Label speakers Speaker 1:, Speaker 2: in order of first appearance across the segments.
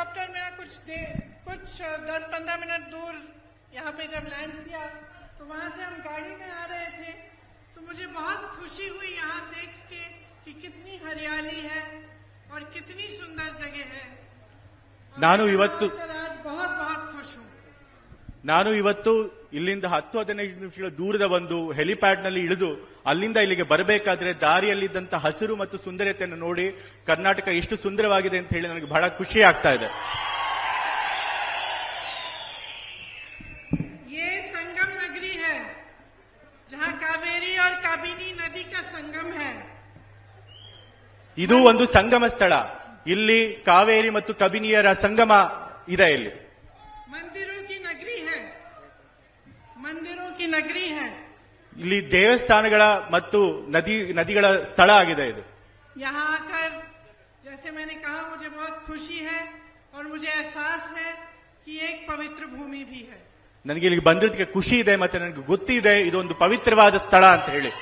Speaker 1: Helicopter मेरा कुछ 10-15 minute दूर यहाँ पे जब लैंड किया तो वहां से हम गाड़ी में आ रहे थे तो मुझे बहुत खुशी हुई यहाँ देख के कि कितनी हरियाली है और कितनी सुंदर जगह है।
Speaker 2: ನಾನು ಇವತ್ತು
Speaker 1: आज बहुत बहुत खुश हूँ।
Speaker 2: ನಾನು ಇವತ್ತು ಇಲ್ಲಿಂದ 10-15 ನಿಮಿಷಗಳ ದೂರದ ಒಂದು ಹೆಲಿಪ್ಯಾಡ್ ನಲ್ಲಿ ಇಳಿದು ಅಲ್ಲಿಂದ ಇಲ್ಲಿಗೆ ಬರಬೇಕಾದ್ರೆ ದಾರಿಯಲ್ಲಿದ್ದಂತ ಹಸಿರು ಮತ್ತು ಸುಂದರತೆಯನ್ನು ನೋಡಿ ಕರ್ನಾಟಕ ಎಷ್ಟು ಸುಂದರವಾಗಿದೆ ಅಂತ ಹೇಳಿ ನನಗೆ ಬಹಳ ಖುಷಿ ಆಗ್ತಾ ಇದೆ.
Speaker 1: ये संगम नगरी है जहाँ कावेरी और काबिनी नदी का संगम है।
Speaker 2: ಇದು ಒಂದು ಸಂಗಮ ಸ್ಥಳ. ಇಲ್ಲಿ ಕಾವೇರಿ ಮತ್ತು ಕಬಿನಿಯರ ಸಂಗಮ ಇದೆ. ಇಲ್ಲಿ
Speaker 1: मंदिरों की नगरी है, मंदिरों की नगरी है।
Speaker 2: ಇಲ್ಲಿ ದೇವಸ್ಥಾನಗಳ ಮತ್ತು ನದಿಗಳ ಸ್ಥಳ ಆಗಿದೆ ಇದು.
Speaker 1: यहाँ आकर जैसे मैंने कहा मुझे बहुत खुशी है और मुझे एहसास है कि एक पवित्र भूमि भी है।
Speaker 2: ನನಗೆ ಇಲ್ಲಿಗೆ ಬಂದಿದ್ದಕ್ಕೆ ಖುಷಿ ಇದೆ ಮತ್ತೆ ನನಗೆ ಗೊತ್ತಿದೆ ಇದೊಂದು ಪವಿತ್ರವಾದ ಸ್ಥಳ ಅಂತ ಹೇಳಿ.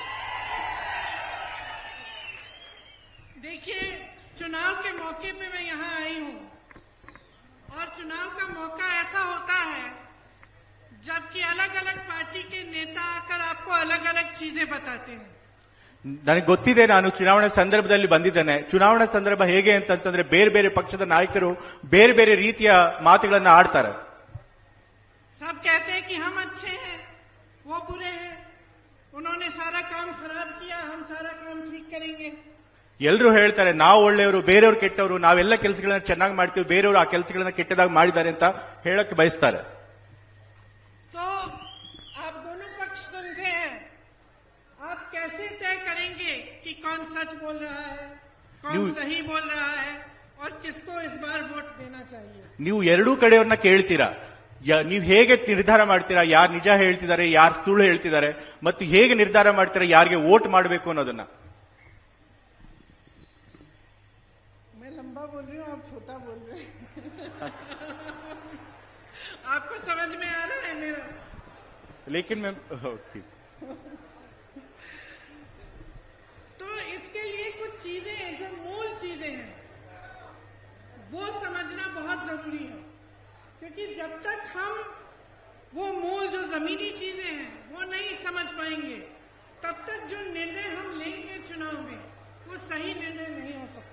Speaker 1: देखिए चुनाव के मौके पे मैं यहाँ आई हूँ और चुनाव का मौका ऐसा होता है जबकि अलग अलग पार्टी के नेता आकर आपको अलग अलग चीजें बताते हैं।
Speaker 2: ನನಗೆ ಗೊತ್ತಿದೆ, ನಾನು ಚುನಾವಣಾ ಸಂದರ್ಭದಲ್ಲಿ ಬಂದಿದ್ದೇನೆ. ಚುನಾವಣಾ ಸಂದರ್ಭ ಹೇಗೆ ಅಂತಂದ್ರೆ ಬೇರೆ ಬೇರೆ ಪಕ್ಷದ ನಾಯಕರು ಬೇರೆ ಬೇರೆ ರೀತಿಯ ಮಾತುಗಳನ್ನ ಆಡ್ತಾರೆ.
Speaker 1: सब कहते हैं कि हम अच्छे हैं वो बुरे हैं, उन्होंने सारा काम खराब किया हम सारा काम ठीक करेंगे।
Speaker 2: ಎಲ್ಲರೂ ಹೇಳ್ತಾರೆ ನಾವು ಒಳ್ಳೆಯವರು ಬೇರೆಯವರು ಕೆಟ್ಟವರು, ನಾವೆಲ್ಲ ಕೆಲಸಗಳನ್ನ ಚೆನ್ನಾಗಿ ಮಾಡ್ತೀವಿ, ಬೇರೆಯವರು ಆ ಕೆಲಸಗಳನ್ನ ಕೆಟ್ಟದಾಗಿ ಮಾಡಿದ್ದಾರೆ ಅಂತ ಹೇಳಕ್ಕೆ ಬಯಸ್ತಾರೆ.
Speaker 1: तो आप दोनों पक्ष सुनते हैं, आप कैसे तय करेंगे कि कौन सच बोल रहा है, कौन सही बोल रहा है और किसको इस बार वोट देना चाहिए?
Speaker 2: ನೀವು ಎರಡೂ ಕಡೆಯವ್ರನ್ನ ಕೇಳ್ತೀರಾ, ನೀವು ಹೇಗೆ ನಿರ್ಧಾರ ಮಾಡ್ತೀರಾ ಯಾರು ನಿಜ ಹೇಳ್ತಿದ್ದಾರೆ ಯಾರು ಸುಳ್ಳು ಹೇಳ್ತಿದ್ದಾರೆ ಮತ್ತು ಹೇಗೆ ನಿರ್ಧಾರ ಮಾಡ್ತೀರಾ ಯಾರಿಗೆ ವೋಟ್ ಮಾಡಬೇಕು ಅನ್ನೋದನ್ನ?
Speaker 1: मैं लंबा बोल रही हूँ आप छोटा बोल रहे हैं आपको समझ में आ रहा है मेरा?
Speaker 2: लेकिन मैं
Speaker 1: तो इसके लिए कुछ चीजें हैं जो मूल चीजें हैं वो समझना बहुत जरूरी है, क्योंकि जब तक हम वो मूल जो जमीनी चीजें हैं वो नहीं समझ पाएंगे तब तक जो निर्णय हम लेंगे चुनाव में वो सही निर्णय नहीं हो सकता।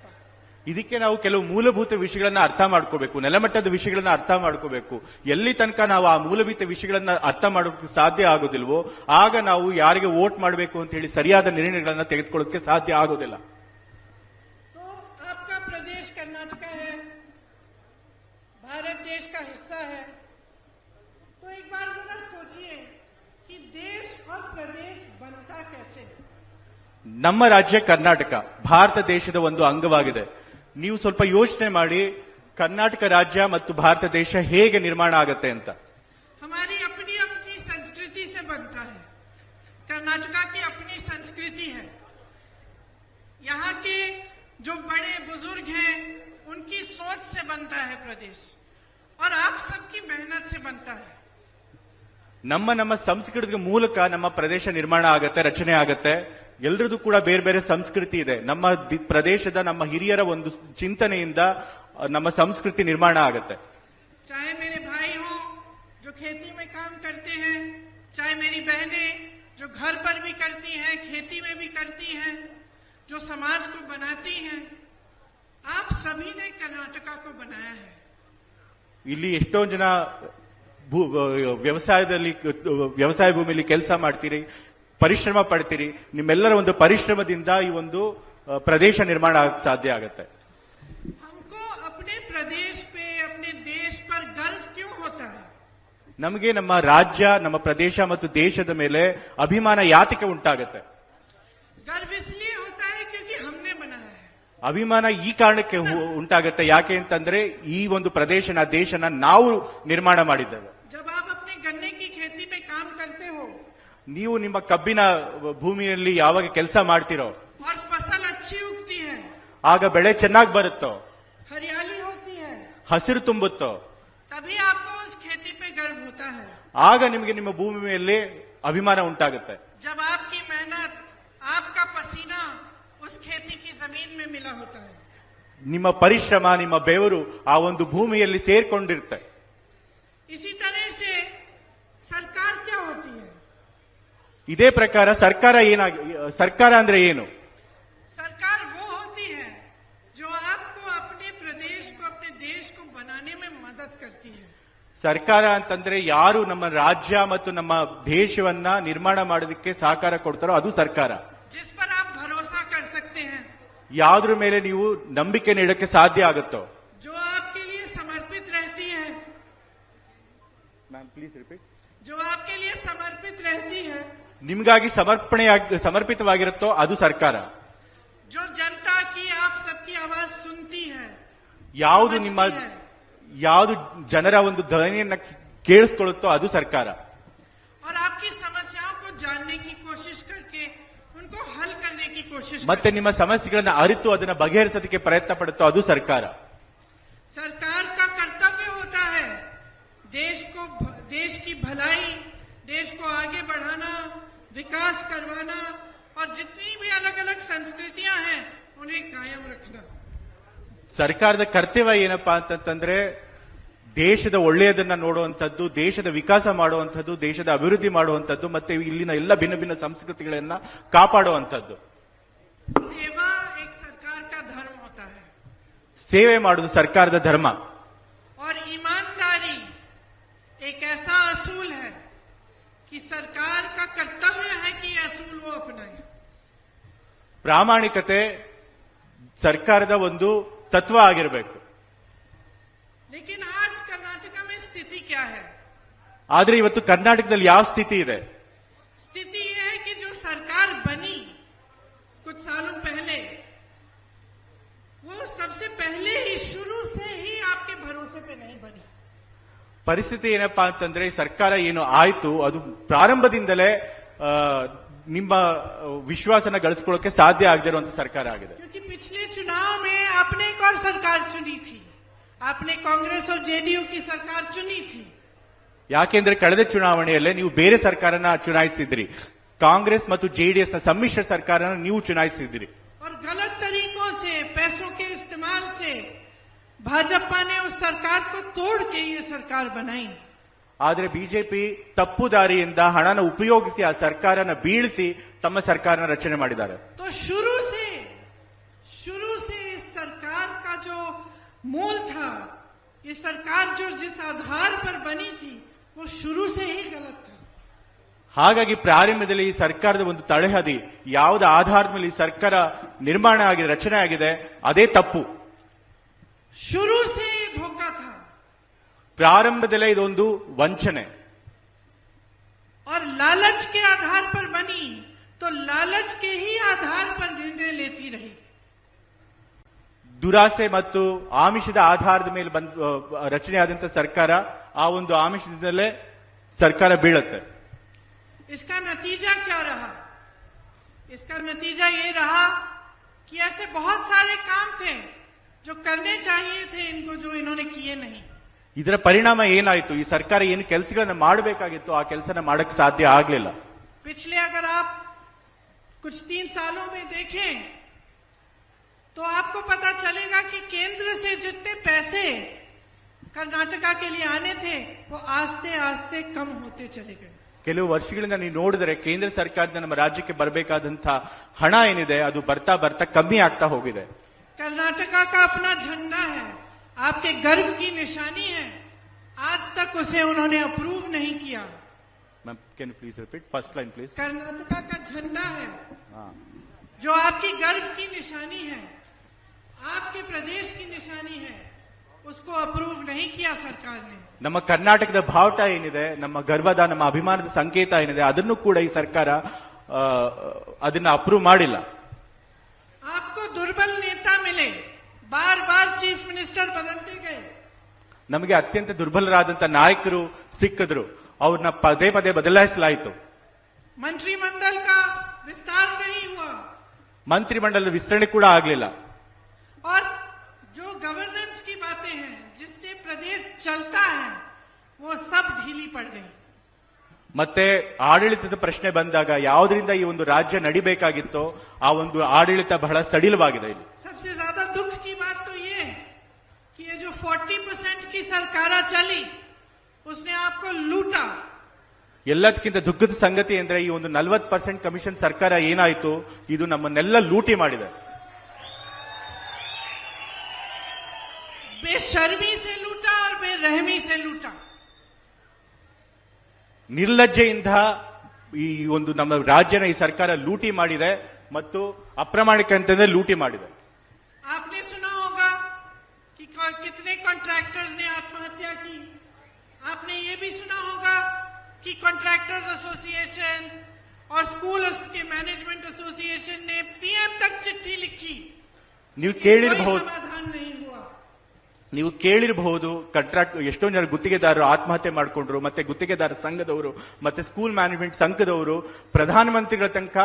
Speaker 2: ಇದಕ್ಕೆ ನಾವು ಕೆಲವು ಮೂಲಭೂತ ವಿಷಯಗಳನ್ನ ಅರ್ಥ ಮಾಡ್ಕೋಬೇಕು, ನೆಲಮಟ್ಟದ ವಿಷಯಗಳನ್ನ ಅರ್ಥ ಮಾಡ್ಕೋಬೇಕು. ಎಲ್ಲಿ ತನಕ ನಾವು ಆ ಮೂಲಭೂತ ವಿಷಯಗಳನ್ನ ಅರ್ಥ ಮಾಡೋಕೆ ಸಾಧ್ಯ ಆಗೋದಿಲ್ವೋ ಆಗ ನಾವು ಯಾರಿಗೆ ವೋಟ್ ಮಾಡಬೇಕು ಅಂತ ಹೇಳಿ ಸರಿಯಾದ ನಿರ್ಣಯಗಳನ್ನ ತೆಗೆದುಕೊಳ್ಳೋಕೆ ಸಾಧ್ಯ ಆಗೋದಿಲ್ಲ.
Speaker 1: तो आपका प्रदेश कर्नाटका है, भारत देश का हिस्सा है, तो एक बार जरा सोचिए कि देश और प्रदेश बनता कैसे है।
Speaker 2: ನಮ್ಮ ರಾಜ್ಯ ಕರ್ನಾಟಕ ಭಾರತ ದೇಶದ ಒಂದು ಅಂಗವಾಗಿದೆ. ನೀವು ಸ್ವಲ್ಪ ಯೋಚನೆ ಮಾಡಿ ಕರ್ನಾಟಕ ರಾಜ್ಯ ಮತ್ತು ಭಾರತ ದೇಶ ಹೇಗೆ ನಿರ್ಮಾಣ ಆಗುತ್ತೆ ಅಂತ.
Speaker 1: हमारी अपनी अपनी संस्कृति से बनता है, कर्नाटका की अपनी संस्कृति है, यहाँ के जो बड़े बुजुर्ग हैं उनकी सोच से बनता है प्रदेश और आप सबकी मेहनत से बनता है।
Speaker 2: ನಮ್ಮ ಸಂಸ್ಕೃತಿಯ ಮೂಲಕ ನಮ್ಮ ಪ್ರದೇಶ ನಿರ್ಮಾಣ ಆಗತ್ತೆ, ರಚನೆ ಆಗತ್ತೆ. ಎಲ್ರದ್ದು ಕೂಡ ಬೇರೆ ಬೇರೆ ಸಂಸ್ಕೃತಿ ಇದೆ. ನಮ್ಮ ಪ್ರದೇಶದ ನಮ್ಮ ಹಿರಿಯರ ಒಂದು ಚಿಂತನೆಯಿಂದ ನಮ್ಮ ಸಂಸ್ಕೃತಿ ನಿರ್ಮಾಣ ಆಗತ್ತೆ.
Speaker 1: चाहे मेरे भाई हो जो खेती में काम करते हैं, चाहे मेरी बहनें जो घर पर भी करती हैं, खेती में भी करती हैं, जो समाज को बनाती हैं, आप सभी ने कर्नाटका को बनाया है।
Speaker 2: ಇಲ್ಲಿ ಎಷ್ಟೊಂದು ಜನ ವ್ಯವಸಾಯ ಭೂಮಿಯಲ್ಲಿ ಕೆಲಸ ಮಾಡ್ತೀರಿ, ಪರಿಶ್ರಮ ಪಡ್ತೀರಿ. ನಿಮ್ಮೆಲ್ಲರ ಒಂದು ಪರಿಶ್ರಮದಿಂದ ಈ ಒಂದು ಪ್ರದೇಶ ನಿರ್ಮಾಣ ಆಗಕ್ಕೆ ಸಾಧ್ಯ ಆಗುತ್ತೆ.
Speaker 1: हमको अपने प्रदेश पे अपने देश पर गर्व क्यों होता है?
Speaker 2: ನಮಗೆ ನಮ್ಮ ರಾಜ್ಯ ನಮ್ಮ ಪ್ರದೇಶ ಮತ್ತು ದೇಶದ ಮೇಲೆ ಅಭಿಮಾನ ಯಾತಕ್ಕೆ ಉಂಟಾಗುತ್ತೆ?
Speaker 1: गर्व इसलिए होता है क्योंकि हमने बनाया है।
Speaker 2: ಅಭಿಮಾನ ಈ ಕಾರಣಕ್ಕೆ ಉಂಟಾಗುತ್ತೆ, ಯಾಕೆ ಅಂತಂದ್ರೆ ಈ ಒಂದು ಪ್ರದೇಶನ ದೇಶನ ನಾವು ನಿರ್ಮಾಣ ಮಾಡಿದ್ದೇವೆ.
Speaker 1: जब आप अपने गन्ने की खेती में काम करते हो,
Speaker 2: ನೀವು ನಿಮ್ಮ ಕಬ್ಬಿನ ಭೂಮಿಯಲ್ಲಿ ಯಾವಾಗ ಕೆಲಸ ಮಾಡ್ತಿರೋ
Speaker 1: और फसल अच्छी उगती है,
Speaker 2: ಆಗ ಬೆಳೆ ಚೆನ್ನಾಗಿ ಬರುತ್ತೋ,
Speaker 1: हरियाली होती है,
Speaker 2: ಹಸಿರು ತುಂಬುತ್ತೋ,
Speaker 1: तभी आपको उस खेती पे गर्व होता है।
Speaker 2: ಆಗ ನಿಮಗೆ ನಿಮ್ಮ ಭೂಮಿ ಮೇಲೆ ಅಭಿಮಾನ ಉಂಟಾಗುತ್ತೆ.
Speaker 1: जब आपकी मेहनत आपका पसीना उस खेती की जमीन में मिला होता है,
Speaker 2: ನಿಮ್ಮ ಪರಿಶ್ರಮ, ನಿಮ್ಮ ಬೆವರು ಆ ಒಂದು ಭೂಮಿಯಲ್ಲಿ ಸೇರ್ಕೊಂಡಿರುತ್ತೆ.
Speaker 1: इसी तरह से सरकार क्या होती है?
Speaker 2: ಇದೇ ಪ್ರಕಾರ ಸರ್ಕಾರ ಅಂದ್ರೆ ಏನು?
Speaker 1: सरकार वो होती है जो आपको अपने प्रदेश को, अपने देश को बनाने में मदद करती है.
Speaker 2: ಸರ್ಕಾರ ಅಂತಂದ್ರೆ ಯಾರು ನಮ್ಮ ರಾಜ್ಯ ಮತ್ತು ನಮ್ಮ ದೇಶವನ್ನ ನಿರ್ಮಾಣ ಮಾಡೋದಕ್ಕೆ ಸಹಕಾರ ಕೊಡ್ತಾರೋ ಅದು ಸರ್ಕಾರ.
Speaker 1: जिस पर आप भरोसा कर सकते हैं,
Speaker 2: ಯಾವ್ದ್ರ ಮೇಲೆ ನೀವು ನಂಬಿಕೆ ನೀಡಕ್ಕೆ ಸಾಧ್ಯ ಆಗುತ್ತೋ.
Speaker 1: जो आपके लिए समर्पित रहती है,
Speaker 2: ಮ್ಯಾಮ್ ಪ್ಲೀಸ್ ರಿಪೀಟ್.
Speaker 1: जो आपके लिए समर्पित रहती है,
Speaker 2: ನಿಮ್ಗಾಗಿ ಸಮರ್ಪಿತವಾಗಿರುತ್ತೋ ಅದು ಸರ್ಕಾರ.
Speaker 1: जो जनता की, आप सबकी आवाज सुनती है,
Speaker 2: ಯಾವುದು ಜನರ ಒಂದು ಧ್ವನಿಯನ್ನ ಕೇಳಿಸ್ಕೊಳ್ಳುತ್ತೋ ಅದು ಸರ್ಕಾರ.
Speaker 1: और आपकी समस्याओं को जानने की कोशिश करके उनको हल करने की कोशिश
Speaker 2: ಮತ್ತೆ ನಿಮ್ಮ ಸಮಸ್ಯೆಗಳನ್ನ ಅರಿತು ಅದನ್ನ ಬಗೆಹರಿಸೋದಕ್ಕೆ ಪ್ರಯತ್ನ ಪಡುತ್ತೋ ಅದು ಸರ್ಕಾರ.
Speaker 1: सरकार का कर्तव्य होता है देश की भलाई, देश को आगे बढ़ाना, विकास करवाना और जितनी भी अलग अलग संस्कृतियां हैं उन्हें कायम रखना.
Speaker 2: ಸರ್ಕಾರದ ಕರ್ತವ್ಯ ಏನಪ್ಪಾ ಅಂತಂದ್ರೆ ದೇಶದ ಒಳ್ಳೆಯದನ್ನ ನೋಡುವಂತದ್ದು, ದೇಶದ ವಿಕಾಸ ಮಾಡುವಂತದ್ದು, ದೇಶದ ಅಭಿವೃದ್ಧಿ ಮಾಡುವಂತದ್ದು, ಮತ್ತೆ ಇಲ್ಲಿನ ಎಲ್ಲ ಭಿನ್ನ ಭಿನ್ನ ಸಂಸ್ಕೃತಿಗಳನ್ನ ಕಾಪಾಡುವಂತದ್ದು.
Speaker 1: सेवा एक सरकार का धर्म होता है.
Speaker 2: ಸೇವೆ ಮಾಡುವುದು ಸರ್ಕಾರದ ಧರ್ಮ.
Speaker 1: और ईमानदारी एक ऐसा असूल है कि सरकार का कर्तव्य है कि असूल वो अपनाए.
Speaker 2: ಪ್ರಾಮಾಣಿಕತೆ ಸರ್ಕಾರದ ಒಂದು ತತ್ವ ಆಗಿರಬೇಕು.
Speaker 1: लेकिन आज कर्नाटका में स्थिति क्या है?
Speaker 2: ಆದ್ರೆ ಇವತ್ತು ಕರ್ನಾಟಕದಲ್ಲಿ ಯಾವ ಸ್ಥಿತಿ ಇದೆ?
Speaker 1: स्थिति यह है कि जो सरकार बनी कुछ सालों पहले, वो सबसे पहले ही शुरू से ही आपके भरोसे पे नहीं बनी.
Speaker 2: ಪರಿಸ್ಥಿತಿ ಏನಪ್ಪಾ ಅಂತಂದ್ರೆ ಸರ್ಕಾರ ಏನು ಆಯ್ತು ಅದು ಪ್ರಾರಂಭದಿಂದಲೇ ನಿಮ್ಮ ವಿಶ್ವಾಸನ ಗಳಿಸ್ಕೊಳ್ಳೋಕೆ ಸಾಧ್ಯ ಆಗದೆ ಇರುವಂತ ಸರ್ಕಾರ ಆಗಿದೆ.
Speaker 1: क्योंकि पिछले चुनाव में आपने एक और सरकार चुनी थी, आपने कांग्रेस और जेडीयू की सरकार चुनी थी.
Speaker 2: ಯಾಕೆಂದ್ರೆ ಕಳೆದ ಚುನಾವಣೆಯಲ್ಲೇ ನೀವು ಬೇರೆ ಸರ್ಕಾರನ ಚುನಾಯಿಸಿದ್ರಿ, ಕಾಂಗ್ರೆಸ್ ಮತ್ತು ಜೆಡಿಎಸ್ ನ ಸಮ್ಮಿಶ್ರ ಸರ್ಕಾರನ ನೀವು ಚುನಾಯಿಸಿದ್ರಿ.
Speaker 1: और गलत तरीकों से, पैसों के इस्तेमाल से भाजपा ने उस सरकार को तोड़ के ये सरकार बनाई.
Speaker 2: ಆದ್ರೆ ಬಿಜೆಪಿ ತಪ್ಪು ದಾರಿಯಿಂದ ಹಣನ ಉಪಯೋಗಿಸಿ ಆ ಸರ್ಕಾರನ ಬೀಳಿಸಿ ತಮ್ಮ ಸರ್ಕಾರನ ರಚನೆ ಮಾಡಿದ್ದಾರೆ.
Speaker 1: तो शुरू से इस सरकार का जो मूल था, ये सरकार जो जिस आधार पर बनी थी वो शुरू से ही गलत था.
Speaker 2: ಹಾಗಾಗಿ ಪ್ರಾರಂಭದಲ್ಲಿ ಈ ಸರ್ಕಾರದ ಒಂದು ತಳಹದಿ ಯಾವುದ ಆಧಾರದ ಮೇಲೆ ಈ ಸರ್ಕಾರ ನಿರ್ಮಾಣ ಆಗಿದೆ, ರಚನೆ ಆಗಿದೆ, ಅದೇ ತಪ್ಪು.
Speaker 1: शुरू से ही धोखा था.
Speaker 2: ಪ್ರಾರಂಭದಲ್ಲೇ ಇದೊಂದು ವಂಚನೆ.
Speaker 1: और लालच के आधार पर बनी तो लालच के ही आधार पर निर्णय लेती रही.
Speaker 2: ದುರಾಸೆ ಮತ್ತು ಆಮಿಷದ ಆಧಾರದ ಮೇಲೆ ರಚನೆ ಆದಂತ ಸರ್ಕಾರ ಆ ಒಂದು ಆಮಿಷದಿಂದಲೇ ಸರ್ಕಾರ ಬೀಳುತ್ತೆ.
Speaker 1: इसका नतीजा क्या रहा? इसका नतीजा ये रहा कि ऐसे बहुत सारे काम थे जो करने चाहिए थे इनको, जो इन्होंने किए नहीं.
Speaker 2: ಇದರ ಪರಿಣಾಮ ಏನಾಯ್ತು? ಈ ಸರ್ಕಾರ ಏನು ಕೆಲಸಗಳನ್ನ ಮಾಡಬೇಕಾಗಿತ್ತು ಆ ಕೆಲಸನ ಮಾಡಕ್ಕೆ ಸಾಧ್ಯ ಆಗ್ಲಿಲ್ಲ.
Speaker 1: पिछले अगर आप कुछ 3 सालों में देखें तो आपको पता चलेगा कि केंद्र से जितने पैसे कर्नाटका के लिए आने थे वो आस्ते आस्ते कम होते चले गए.
Speaker 2: ಕೆಲವು ವರ್ಷಗಳಿಂದ ನೀವು ನೋಡಿದ್ರೆ ಕೇಂದ್ರ ಸರ್ಕಾರದಿಂದ ನಮ್ಮ ರಾಜ್ಯಕ್ಕೆ ಬರಬೇಕಾದಂತ ಹಣ ಏನಿದೆ ಅದು ಬರ್ತಾ ಬರ್ತಾ ಕಮ್ಮಿ ಆಗ್ತಾ ಹೋಗಿದೆ.
Speaker 1: कर्नाटका का अपना झंडा है, आपके गर्व की निशानी है, आज तक उसे उन्होंने अप्रूव नहीं किया.
Speaker 2: Ma'am can you please repeat first line please.
Speaker 1: Karnataka का झंडा है जो आपकी गर्व की निशानी है, आपके प्रदेश की निशानी है, उसको अप्रूव नहीं किया सरकार ने.
Speaker 2: ನಮ್ಮ ಕರ್ನಾಟಕದ ಬಾವುಟ ಏನಿದೆ, ನಮ್ಮ ಗರ್ವದ, ನಮ್ಮ ಅಭಿಮಾನದ ಸಂಕೇತ ಏನಿದೆ, ಅದನ್ನು ಕೂಡ ಈ ಸರ್ಕಾರ ಅದನ್ನ ಅಪ್ರೂವ್ ಮಾಡಿಲ್ಲ.
Speaker 1: आपको दुर्बल नेता मिले, बार बार चीफ मिनिस्टर बदलते गए.
Speaker 2: ನಮಗೆ ಅತ್ಯಂತ ದುರ್ಬಲರಾದಂತ ನಾಯಕರು ಸಿಕ್ಕಿದ್ರು, ಅವ್ರನ್ನ ಪದೇ ಪದೇ ಬದಲಾಯಿಸಲಾಯಿತು.
Speaker 1: मंत्रिमंडल का विस्तार नहीं हुआ,
Speaker 2: ಮಂತ್ರಿಮಂಡಲದ ವಿಸ್ತರಣೆ ಕೂಡ ಆಗಲಿಲ್ಲ.
Speaker 1: और जो गवर्नेंस की बातें हैं जिससे प्रदेश चलता है वो सब ढीली पड़ गई.
Speaker 2: ಮತ್ತೆ ಆಡಳಿತದ ಪ್ರಶ್ನೆ ಬಂದಾಗ ಯಾವುದರಿಂದ ಈ ಒಂದು ರಾಜ್ಯ ನಡಿಬೇಕಾಗಿತ್ತೋ ಆ ಒಂದು ಆಡಳಿತ ಬಹಳ ಸಡಿಲವಾಗಿದೆ. ಇಲ್ಲಿ
Speaker 1: सबसे ज्यादा दुख की बात तो सरकार चली उसने आपको लूटा।
Speaker 2: ಎಲ್ಲದಕ್ಕಿಂತ ದುಃಖದ ಸಂಗತಿ ಅಂದ್ರೆ ಈ ಒಂದು 40% ಕಮಿಷನ್ ಸರ್ಕಾರ ಏನಾಯ್ತು, ಇದು ನಮ್ಮನ್ನೆಲ್ಲ ಲೂಟಿ ಮಾಡಿದೆ.
Speaker 1: बेशर्मी से लूटा और बेरहमी से लूटा।
Speaker 2: ನಿರ್ಲಜ್ಜೆಯಿಂದ ಈ ಒಂದು ನಮ್ಮ ರಾಜ್ಯನ ಈ ಸರ್ಕಾರ ಲೂಟಿ ಮಾಡಿದೆ ಮತ್ತು ಅಪ್ರಾಮಾಣಿಕತೆ ಲೂಟಿ ಮಾಡಿದೆ.
Speaker 1: आपने सुना होगा कि कितने कॉन्ट्रैक्टर्स ने आत्महत्या की। आपने ये भी सुना होगा कि कॉन्ट्रैक्टर्स एसोसिएशन और स्कूल के मैनेजमेंट एसोसिएशन ने पीएम तक चिट्ठी लिखी,
Speaker 2: ನೀವು ಕೇಳಿರಬಹುದು,
Speaker 1: समाधान नहीं हुआ।
Speaker 2: ನೀವು ಕೇಳಿರಬಹುದು ಕಾಂಟ್ರಾಕ್ಟ್ ಎಷ್ಟೊಂದು ಜನ ಗುತ್ತಿಗೆದಾರರು ಆತ್ಮಹತ್ಯೆ ಮಾಡಿಕೊಂಡ್ರು, ಮತ್ತೆ ಗುತ್ತಿಗೆದಾರ ಸಂಘದವರು ಮತ್ತೆ ಸ್ಕೂಲ್ ಮ್ಯಾನೇಜ್ಮೆಂಟ್ ಸಂಘದವರು ಪ್ರಧಾನಮಂತ್ರಿಗಳ ತನಕ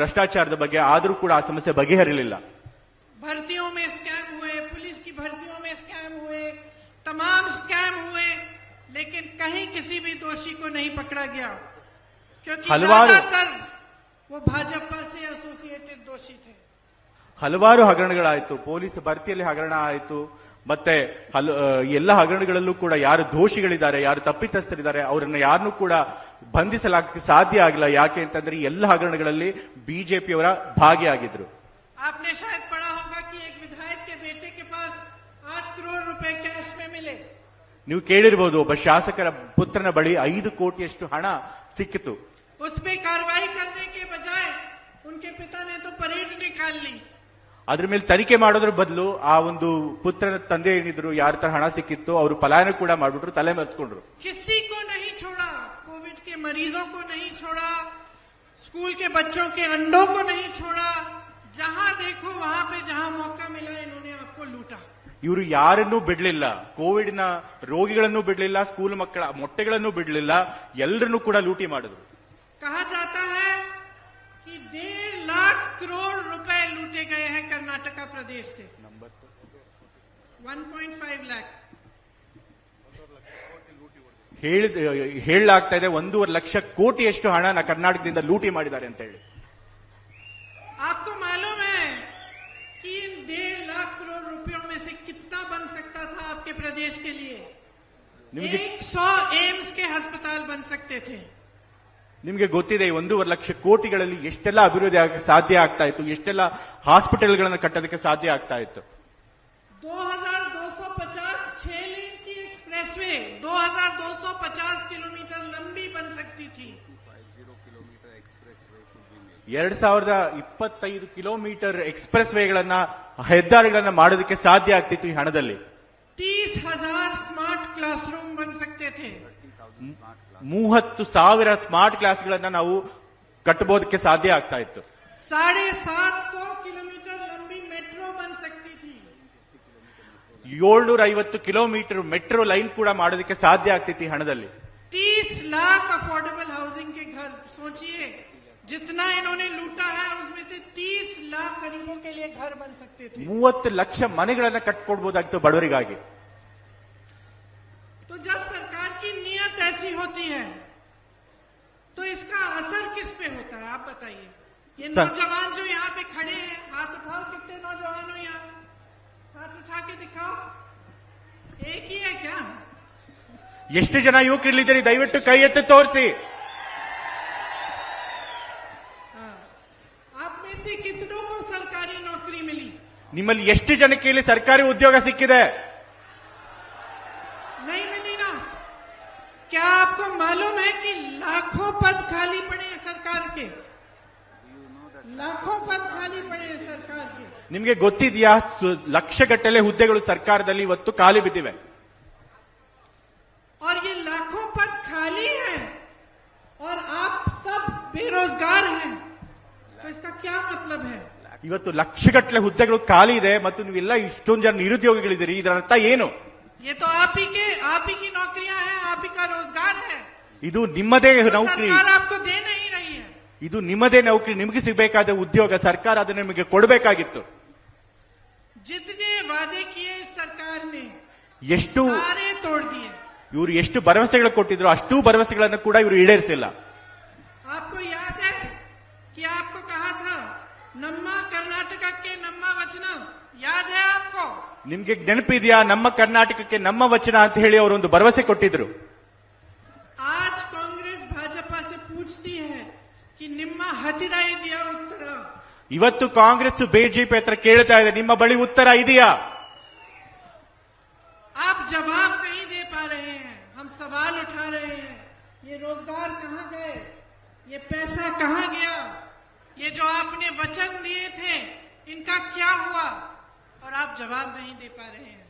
Speaker 2: ಭ್ರಷ್ಟಾಚಾರದ ಬಗ್ಗೆ, ಆದರೂ ಕೂಡ ಆ ಸಮಸ್ಯೆ ಬಗೆಹರಿಲಿಲ್ಲ.
Speaker 1: भर्तियों में स्कैम हुए, पुलिस की भर्तियों में स्कैम हुए, तमाम स्कैम हुए, लेकिन कहीं किसी भी दोषी को नहीं पकड़ा गया, क्योंकि ज्यादातर वो भाजपा से एसोसिएटेड दोषी थे.
Speaker 2: ಹಲವಾರು ಹಗರಣಗಳಾಯಿತು, ಪೊಲೀಸ್ ಭರ್ತಿಯಲ್ಲಿ ಹಗರಣ ಆಯಿತು, ಮತ್ತೆ ಎಲ್ಲ ಹಗರಣಗಳಲ್ಲೂ ಕೂಡ ಯಾರು ದೋಷಿಗಳಿದ್ದಾರೆ, ಯಾರು ತಪ್ಪಿತಸ್ಥರಿದ್ದಾರೆ ಅವರನ್ನ ಯಾರನ್ನೂ ಕೂಡ ಬಂಧಿಸಲಾಗಕ್ಕೆ ಸಾಧ್ಯ ಆಗಿಲ್ಲ. ಯಾಕೆ ಅಂತಂದ್ರೆ ಎಲ್ಲ ಹಗರಣಗಳಲ್ಲಿ ಬಿಜೆಪಿಯವರ ಭಾಗಿಯಾಗಿದ್ರು.
Speaker 1: आपने शायद पढ़ा होगा कि एक विधायक के बेटे के पास 8 करोड़ रुपए कैश में मिले.
Speaker 2: ನೀವು ಕೇಳಿರಬಹುದು, ಒಬ್ಬ ಶಾಸಕರ ಪುತ್ರನ ಬಳಿ 5 ಕೋಟಿಯಷ್ಟು ಹಣ ಸಿಕ್ಕಿತು.
Speaker 1: उस पे कार्रवाई करने के बजाय उनके पिता ने तो परेड निकाल ली.
Speaker 2: ಅದ್ರ ಮೇಲೆ ತನಿಖೆ ಮಾಡೋದ್ರ ಬದಲು ಆ ಒಂದು ಪುತ್ರನ ತಂದೆ ಏನಿದ್ರು, ಯಾರ ತರ ಹಣ ಸಿಕ್ಕಿತ್ತು ಅವರು ಪಲಾಯನ ಕೂಡ ಮಾಡ್ಬಿಟ್ರು, ತಲೆ ಮರೆಸ್ಕೊಂಡ್ರು.
Speaker 1: किसी को नहीं छोड़ा, कोविड के मरीजों को नहीं छोड़ा, स्कूल के बच्चों के अंडों को नहीं छोड़ा. जहां देखो वहां पे जहां मौका मिला इन्होंने आपको लूटा.
Speaker 2: ಇವರು ಯಾರನ್ನೂ ಬಿಡ್ಲಿಲ್ಲ, ಕೋವಿಡ್ ನ ರೋಗಿಗಳನ್ನು ಬಿಡ್ಲಿಲ್ಲ, ಸ್ಕೂಲ್ ಮಕ್ಕಳ ಮೊಟ್ಟೆಗಳನ್ನು ಬಿಡ್ಲಿಲ್ಲ, ಎಲ್ಲರನ್ನೂ ಕೂಡ ಲೂಟಿ ಮಾಡಿದ್ರು.
Speaker 1: कहा जाता है कि 1.5 लाख करोड़ रुपए लूटे गए हैं कर्नाटका प्रदेश से. 1.5 लाख
Speaker 2: ಹೇಳಲಾಗ್ತಾ ಇದೆ. 1.5 ಲಕ್ಷ ಕೋಟಿಯಷ್ಟು ಹಣ ಕರ್ನಾಟಕದಿಂದ ಲೂಟಿ ಮಾಡಿದ್ದಾರೆ ಅಂತ ಹೇಳಿ.
Speaker 1: आपको मालूम है कि इन 1.5 लाख करोड़ रुपयों में से कितना बन सकता था आपके प्रदेश के लिए? 100 एम्स के अस्पताल बन सकते थे.
Speaker 2: ನಿಮಗೆ ಗೊತ್ತಿದೆ, 1.5 ಲಕ್ಷ ಕೋಟಿಗಳಲ್ಲಿ ಎಷ್ಟೆಲ್ಲ ಅಭಿವೃದ್ಧಿ ಸಾಧ್ಯ ಆಗ್ತಾ ಇತ್ತು, ಎಷ್ಟೆಲ್ಲ ಹಾಸ್ಪಿಟಲ್ಗಳನ್ನು ಕಟ್ಟೋದಕ್ಕೆ ಸಾಧ್ಯ ಆಗ್ತಾ ಇತ್ತು.
Speaker 1: 2250 6 लेन की एक्सप्रेसवे 2250 किलोमीटर लंबी बन सकती थी.
Speaker 2: 2025 ಕಿಲೋಮೀಟರ್ ಎಕ್ಸ್ಪ್ರೆಸ್ ವೇಗಳನ್ನ, ಹೆದ್ದಾರಿಗಳನ್ನ ಮಾಡೋದಕ್ಕೆ ಸಾಧ್ಯ ಆಗ್ತಿತ್ತು ಈ ಹಣದಲ್ಲಿ.
Speaker 1: 30,000 ಸ್ಮಾರ್ಟ್ ಕ್ಲಾಸ್ ರೂಮ್ ಬನ್ ಸಕ್ತೆ ಥೆ.
Speaker 2: 30,000 ಸ್ಮಾರ್ಟ್ ಕ್ಲಾಸ್ಗಳನ್ನ ನಾವು ಕಟ್ಟಬಹುದಕ್ಕೆ ಸಾಧ್ಯ ಆಗ್ತಾ ಇತ್ತು.
Speaker 1: 750 किलोमीटर लंबी मेट्रो बन सकती थी.
Speaker 2: 750 ಕಿಲೋಮೀಟರ್ ಮೆಟ್ರೋ ಲೈನ್ ಕೂಡ ಮಾಡೋದಕ್ಕೆ ಸಾಧ್ಯ ಆಗ್ತಿತ್ತು ಈ ಹಣದಲ್ಲಿ.
Speaker 1: 30 लाख अफोर्डेबल हाउसिंग के घर. सोचिए, जितना इन्होंने लूटा है उसमें से 30 लाख गरीबों के लिए घर बन सकते थे.
Speaker 2: 30 ಲಕ್ಷ ಮನೆಗಳನ್ನ ಕಟ್ಕೊಡ್ಬೋದಾಗಿತ್ತು ಬಡವರಿಗಾಗಿ.
Speaker 1: तो जब सरकार की नीयत ऐसी होती है तो इसका असर किस पे होता है, आप बताइए. ये नौजवान जो यहाँ पे खड़े हैं, हाथ उठाओ. कितने नौजवान हो यहाँ? हाथ उठा के दिखाओ. एक ही है क्या?
Speaker 2: ಎಷ್ಟು ಜನ ಯುವಕರಿಲ್ಲಿದ್ದೀರಿ? ದಯವಿಟ್ಟು ಕೈ ಎತ್ತಿ ತೋರಿಸಿ.
Speaker 1: आप में से कितनों को सरकारी नौकरी मिली?
Speaker 2: ನಿಮ್ಮಲ್ಲಿ ಎಷ್ಟು ಜನಕ್ಕೆ ಇಲ್ಲಿ ಸರ್ಕಾರಿ ಉದ್ಯೋಗ ಸಿಕ್ಕಿದೆ?
Speaker 1: नहीं मिली ना. क्या आपको मालूम है कि लाखों पद खाली पड़े हैं सरकार के? लाखों पद खाली पड़े हैं सरकार के.
Speaker 2: ನಿಮಗೆ ಗೊತ್ತಿದೆಯಾ? ಲಕ್ಷಗಟ್ಟಲೆ ಹುದ್ದೆಗಳು ಸರ್ಕಾರದಲ್ಲಿ ಇವತ್ತು ಖಾಲಿ ಬಿದ್ದಿವೆ.
Speaker 1: और ये लाखों पद खाली हैं और आप सब बेरोजगार हैं. तो इसका क्या मतलब है?
Speaker 2: ಇವತ್ತು ಲಕ್ಷಗಟ್ಟಲೆ ಹುದ್ದೆಗಳು ಖಾಲಿ ಇದೆ ಮತ್ತು ನೀವೆಲ್ಲ ಇಷ್ಟೊಂದು ಜನ ನಿರುದ್ಯೋಗಿಗಳಿದ್ದೀರಿ, ಇದರ ಅರ್ಥ ಏನು?
Speaker 1: ये तो आप ही की नौकरियां हैं, आप ही का रोजगार है.
Speaker 2: ಇದು ನಿಮ್ಮದೇ ನೌಕರಿ,
Speaker 1: सरकार आपको दे नहीं रही है.
Speaker 2: ಇದು ನಿಮ್ಮದೇ ನೌಕರಿ, ನಿಮಗೆ ಸಿಗಬೇಕಾದ ಉದ್ಯೋಗ ಸರ್ಕಾರ ಅದನ್ನು ನಿಮಗೆ ಕೊಡಬೇಕಾಗಿತ್ತು.
Speaker 1: जितने वादे किए इस सरकार ने
Speaker 2: ಎಷ್ಟು
Speaker 1: सारे तोड़ दिए.
Speaker 2: ಇವರು ಎಷ್ಟು ಭರವಸೆಗಳು ಕೊಟ್ಟಿದ್ರು ಅಷ್ಟೂ ಭರವಸೆಗಳನ್ನು ಕೂಡ ಇವರು ಈಡೇರಿಸಿಲ್ಲ.
Speaker 1: आपको याद है कि आपको कहा था नम्मा कर्नाटका के नम्मा वचना, याद है आपको?
Speaker 2: ನಿಮ್ಗೆ ನೆನಪಿದೆಯಾ ನಮ್ಮ ಕರ್ನಾಟಕಕ್ಕೆ ನಮ್ಮ ವಚನ ಅಂತ ಹೇಳಿ ಅವರೊಂದು ಭರವಸೆ ಕೊಟ್ಟಿದ್ರು.
Speaker 1: आज कांग्रेस भाजपा से पूछती है कि निम्मा हथिरा दिया उत्तर.
Speaker 2: ಇವತ್ತು ಕಾಂಗ್ರೆಸ್ ಬಿಜೆಪಿ ಹತ್ರ ಕೇಳ್ತಾ ಇದೆ, ನಿಮ್ಮ ಬಳಿ ಉತ್ತರ ಇದೆಯಾ?
Speaker 1: आप जवाब नहीं दे पा रहे हैं. हम सवाल उठा रहे हैं, ये रोजगार कहां गए, ये पैसा कहां गया, ये जो आपने वचन दिए थे इनका क्या हुआ, और आप जवाब नहीं दे पा रहे हैं.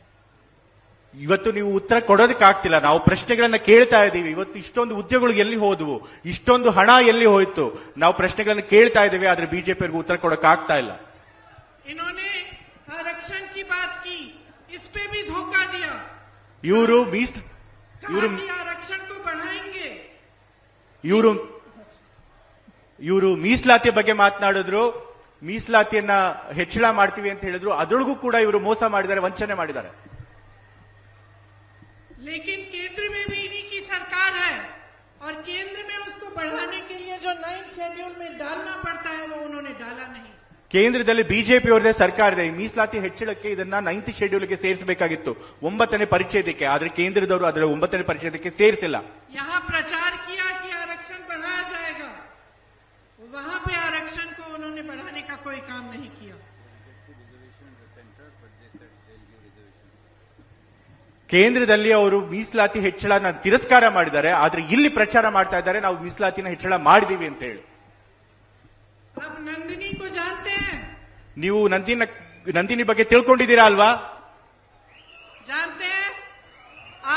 Speaker 2: ಇವತ್ತು ನೀವು ಉತ್ತರ ಕೊಡೋದಕ್ಕಾಗ್ತಿಲ್ಲ. ನಾವು ಪ್ರಶ್ನೆಗಳನ್ನ ಕೇಳ್ತಾ ಇದ್ದೀವಿ. ಇವತ್ತು ಇಷ್ಟೊಂದು ಉದ್ಯೋಗಗಳು ಎಲ್ಲಿ ಹೋದವು, ಇಷ್ಟೊಂದು ಹಣ ಎಲ್ಲಿ ಹೋಯ್ತು, ನಾವು ಪ್ರಶ್ನೆಗಳನ್ನ ಕೇಳ್ತಾ ಇದ್ದೀವಿ, ಆದ್ರೆ ಬಿಜೆಪಿಯವರಿಗೆ ಉತ್ತರ ಕೊಡಕ್ಕಾಗ್ತಾ ಇಲ್ಲ.
Speaker 1: इन्होंने आरक्षण की बात की, इस पे भी धोखा दिया.
Speaker 2: ಇವರು
Speaker 1: आरक्षण को बढ़ाएंगे.
Speaker 2: ಇವರು ಮೀಸಲಾತಿ ಬಗ್ಗೆ ಮಾತನಾಡಿದ್ರು, ಮೀಸಲಾತಿಯನ್ನ ಹೆಚ್ಚಳ ಮಾಡ್ತೀವಿ ಅಂತ ಹೇಳಿದ್ರು. ಅದರೊಳಗೂ ಕೂಡ ಇವರು ಮೋಸ ಮಾಡಿದ್ದಾರೆ, ವಂಚನೆ ಮಾಡಿದ್ದಾರೆ.
Speaker 1: लेकिन केंद्र में भी इन्हीं की सरकार है, और केंद्र में उसको बढ़ाने के लिए जो 9th शेड्यूल में डालना पड़ता है वो उन्होंने डाला नहीं.
Speaker 2: ಕೇಂದ್ರದಲ್ಲಿ ಬಿಜೆಪಿ ಅವರದೇ ಸರ್ಕಾರ ಇದೆ. ಮೀಸಲಾತಿ ಹೆಚ್ಚಳಕ್ಕೆ ಇದನ್ನ 9th ಶೆಡ್ಯೂಲ್ಗೆ ಸೇರಿಸಬೇಕಾಗಿತ್ತು, 9ನೇ ಪರಿಚ್ಛೇದಕ್ಕೆ. ಆದ್ರೆ ಕೇಂದ್ರದವರು ಅದರ 9ನೇ ಪರಿಚ್ಛೇದಕ್ಕೆ ಸೇರಿಸಿಲ್ಲ.
Speaker 1: यहाँ प्रचार किया कि आरक्षण बढ़ाया जाएगा, वहां पे आरक्षण को उन्होंने बढ़ाने का कोई काम नहीं किया.
Speaker 2: ಕೇಂದ್ರದಲ್ಲಿ ಅವರು ಮೀಸಲಾತಿ ಹೆಚ್ಚಳನ ತಿರಸ್ಕಾರ ಮಾಡಿದ್ದಾರೆ, ಆದ್ರೆ ಇಲ್ಲಿ ಪ್ರಚಾರ ಮಾಡ್ತಾ ಇದ್ದಾರೆ ನಾವು ಮೀಸಲಾತಿನ ಹೆಚ್ಚಳ ಮಾಡಿದೀವಿ ಅಂತ ಹೇಳಿ.
Speaker 1: आप नंदिनी को जानते हैं?
Speaker 2: ನೀವು ನಂದಿನಿ ಬಗ್ಗೆ ತಿಳ್ಕೊಂಡಿದ್ದೀರಾ ಅಲ್ವಾ?
Speaker 1: जानते हैं?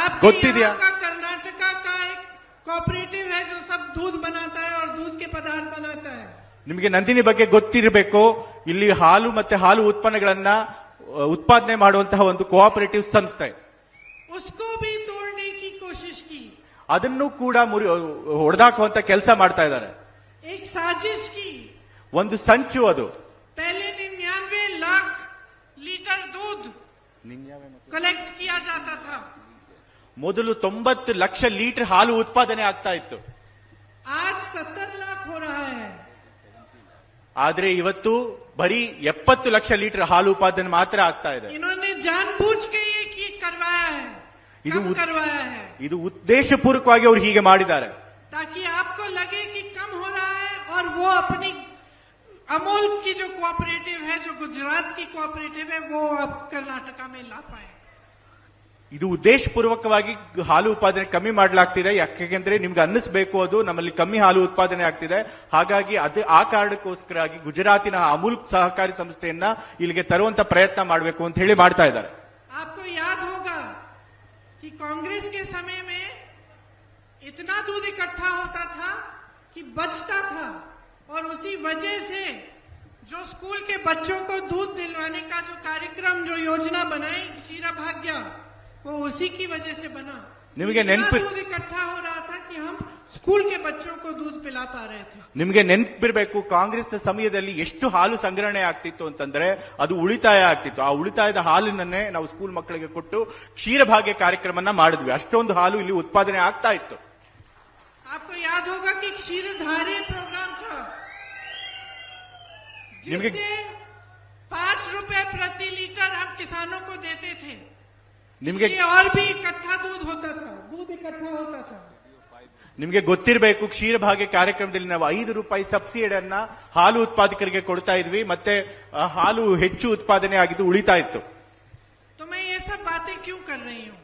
Speaker 1: आप
Speaker 2: ಗೊತ್ತಿದೆಯಾ?
Speaker 1: कर्नाटका का एक कोऑपरेटिव है जो सब दूध बनाता है और दूध के पदार्थ बनाता है.
Speaker 2: ನಿಮಗೆ ನಂದಿನಿ ಬಗ್ಗೆ ಗೊತ್ತಿರಬೇಕು. ಇಲ್ಲಿ ಹಾಲು ಮತ್ತೆ ಹಾಲು ಉತ್ಪನ್ನಗಳನ್ನ ಉತ್ಪಾದನೆ ಮಾಡುವಂತಹ ಒಂದು ಕೋಆಪರೇಟಿವ್ ಸಂಸ್ಥೆ.
Speaker 1: उसको भी तोड़ने की कोशिश की.
Speaker 2: ಅದನ್ನು ಕೂಡ ಹೊಡೆದಾಕುವಂತ ಕೆಲಸ ಮಾಡ್ತಾ ಇದ್ದಾರೆ.
Speaker 1: एक साजिश की.
Speaker 2: ಒಂದು ಸಂಚು ಅದು.
Speaker 1: पहले 99 लाख लीटर दूध कलेक्ट किया जाता था.
Speaker 2: ಮೊದಲು 90 ಲಕ್ಷ ಲೀಟರ್ ಹಾಲು ಉತ್ಪಾದನೆ ಆಗ್ತಾ ಇತ್ತು.
Speaker 1: आज 70 लाख हो रहा है.
Speaker 2: ಆದ್ರೆ ಇವತ್ತು ಬರೀ 70 ಲಕ್ಷ ಲೀಟರ್ ಹಾಲು ಉತ್ಪಾದನೆ ಮಾತ್ರ ಆಗ್ತಾ ಇದೆ.
Speaker 1: इन्होंने जानबूझ के ये करवाया है, करवाया है.
Speaker 2: ಇದು ಉದ್ದೇಶಪೂರ್ವಕವಾಗಿ ಅವರು ಹೀಗೆ ಮಾಡಿದ್ದಾರೆ.
Speaker 1: ताकि आपको लगे कि कम हो रहा है, और वो अपनी अमूल की जो कोऑपरेटिव है, जो गुजरात की कोऑपरेटिव है, वो आप कर्नाटका में ला पाए.
Speaker 2: ಇದು ಉದ್ದೇಶಪೂರ್ವಕವಾಗಿ ಹಾಲು ಉತ್ಪಾದನೆ ಕಮ್ಮಿ ಮಾಡಲಾಗ್ತಿದೆ. ಯಾಕೆಂದ್ರೆ ನಿಮ್ಗೆ ಅನ್ನಿಸ್ಬೇಕು ಅದು ನಮ್ಮಲ್ಲಿ ಕಮ್ಮಿ ಹಾಲು ಉತ್ಪಾದನೆ ಆಗ್ತಿದೆ. ಹಾಗಾಗಿ ಆ ಕಾರಣಕ್ಕೋಸ್ಕರಾಗಿ ಗುಜರಾತಿನ ಅಮೂಲ್ ಸಹಕಾರಿ ಸಂಸ್ಥೆಯನ್ನ ಇಲ್ಲಿಗೆ ತರುವಂತ ಪ್ರಯತ್ನ ಮಾಡಬೇಕು ಅಂತ ಹೇಳಿ ಮಾಡ್ತಾ ಇದ್ದಾರೆ.
Speaker 1: आपको याद होगा कि कांग्रेस के समय में इतना दूध इकट्ठा होता था कि बचता था, और उसी वजह से जो स्कूल के बच्चों को दूध दिलवाने का जो कार्यक्रम, जो योजना बनाई क्षीरा भाग्य, वो उसी की वजह से बना.
Speaker 2: निಮಗೆ
Speaker 1: दूध इकट्ठा हो रहा था कि हम स्कूल के बच्चों को दूध पिला पा रहे थे.
Speaker 2: ನಿಮಗೆ ನೆನಪಿರಬೇಕು, ಕಾಂಗ್ರೆಸ್ನ ಸಮಯದಲ್ಲಿ ಎಷ್ಟು ಹಾಲು ಸಂಗ್ರಹಣೆ ಆಗ್ತಿತ್ತು ಅಂತಂದ್ರೆ ಅದು ಉಳಿತಾಯ ಆಗ್ತಿತ್ತು. ಆ ಉಳಿತಾಯದ ಹಾಲಿನನ್ನೇ ನಾವು ಸ್ಕೂಲ್ ಮಕ್ಕಳಿಗೆ ಕೊಟ್ಟು ಕ್ಷೀರಭಾಗ್ಯ ಕಾರ್ಯಕ್ರಮನ ಮಾಡಿದ್ವಿ. ಅಷ್ಟೊಂದು ಹಾಲು ಇಲ್ಲಿ ಉತ್ಪಾದನೆ ಆಗ್ತಾ ಇತ್ತು.
Speaker 1: आपको याद होगा कि क्षीरधारे प्रोग्राम था, जिससे 5 रुपए प्रति लीटर हम किसानों को देते थे.
Speaker 2: ನಿಮಗೆ
Speaker 1: और भी इकट्ठा दूध होता था, दूध इकट्ठा होता था.
Speaker 2: ನಿಮಗೆ ಗೊತ್ತಿರಬೇಕು, ಕ್ಷೀರಭಾಗ್ಯ ಕಾರ್ಯಕ್ರಮದಲ್ಲಿ ನಾವು 5 ರೂಪಾಯಿ ಸಬ್ಸಿಡಿಯನ್ನ ಹಾಲು ಉತ್ಪಾದಕರಿಗೆ ಕೊಡ್ತಾ ಇದ್ವಿ, ಮತ್ತೆ ಹಾಲು ಹೆಚ್ಚು ಉತ್ಪಾದನೆ ಆಗಿದ್ದು ಉಳಿತಾ ಇತ್ತು.
Speaker 1: तो मैं ये सब बातें क्यों कर रही हूँ?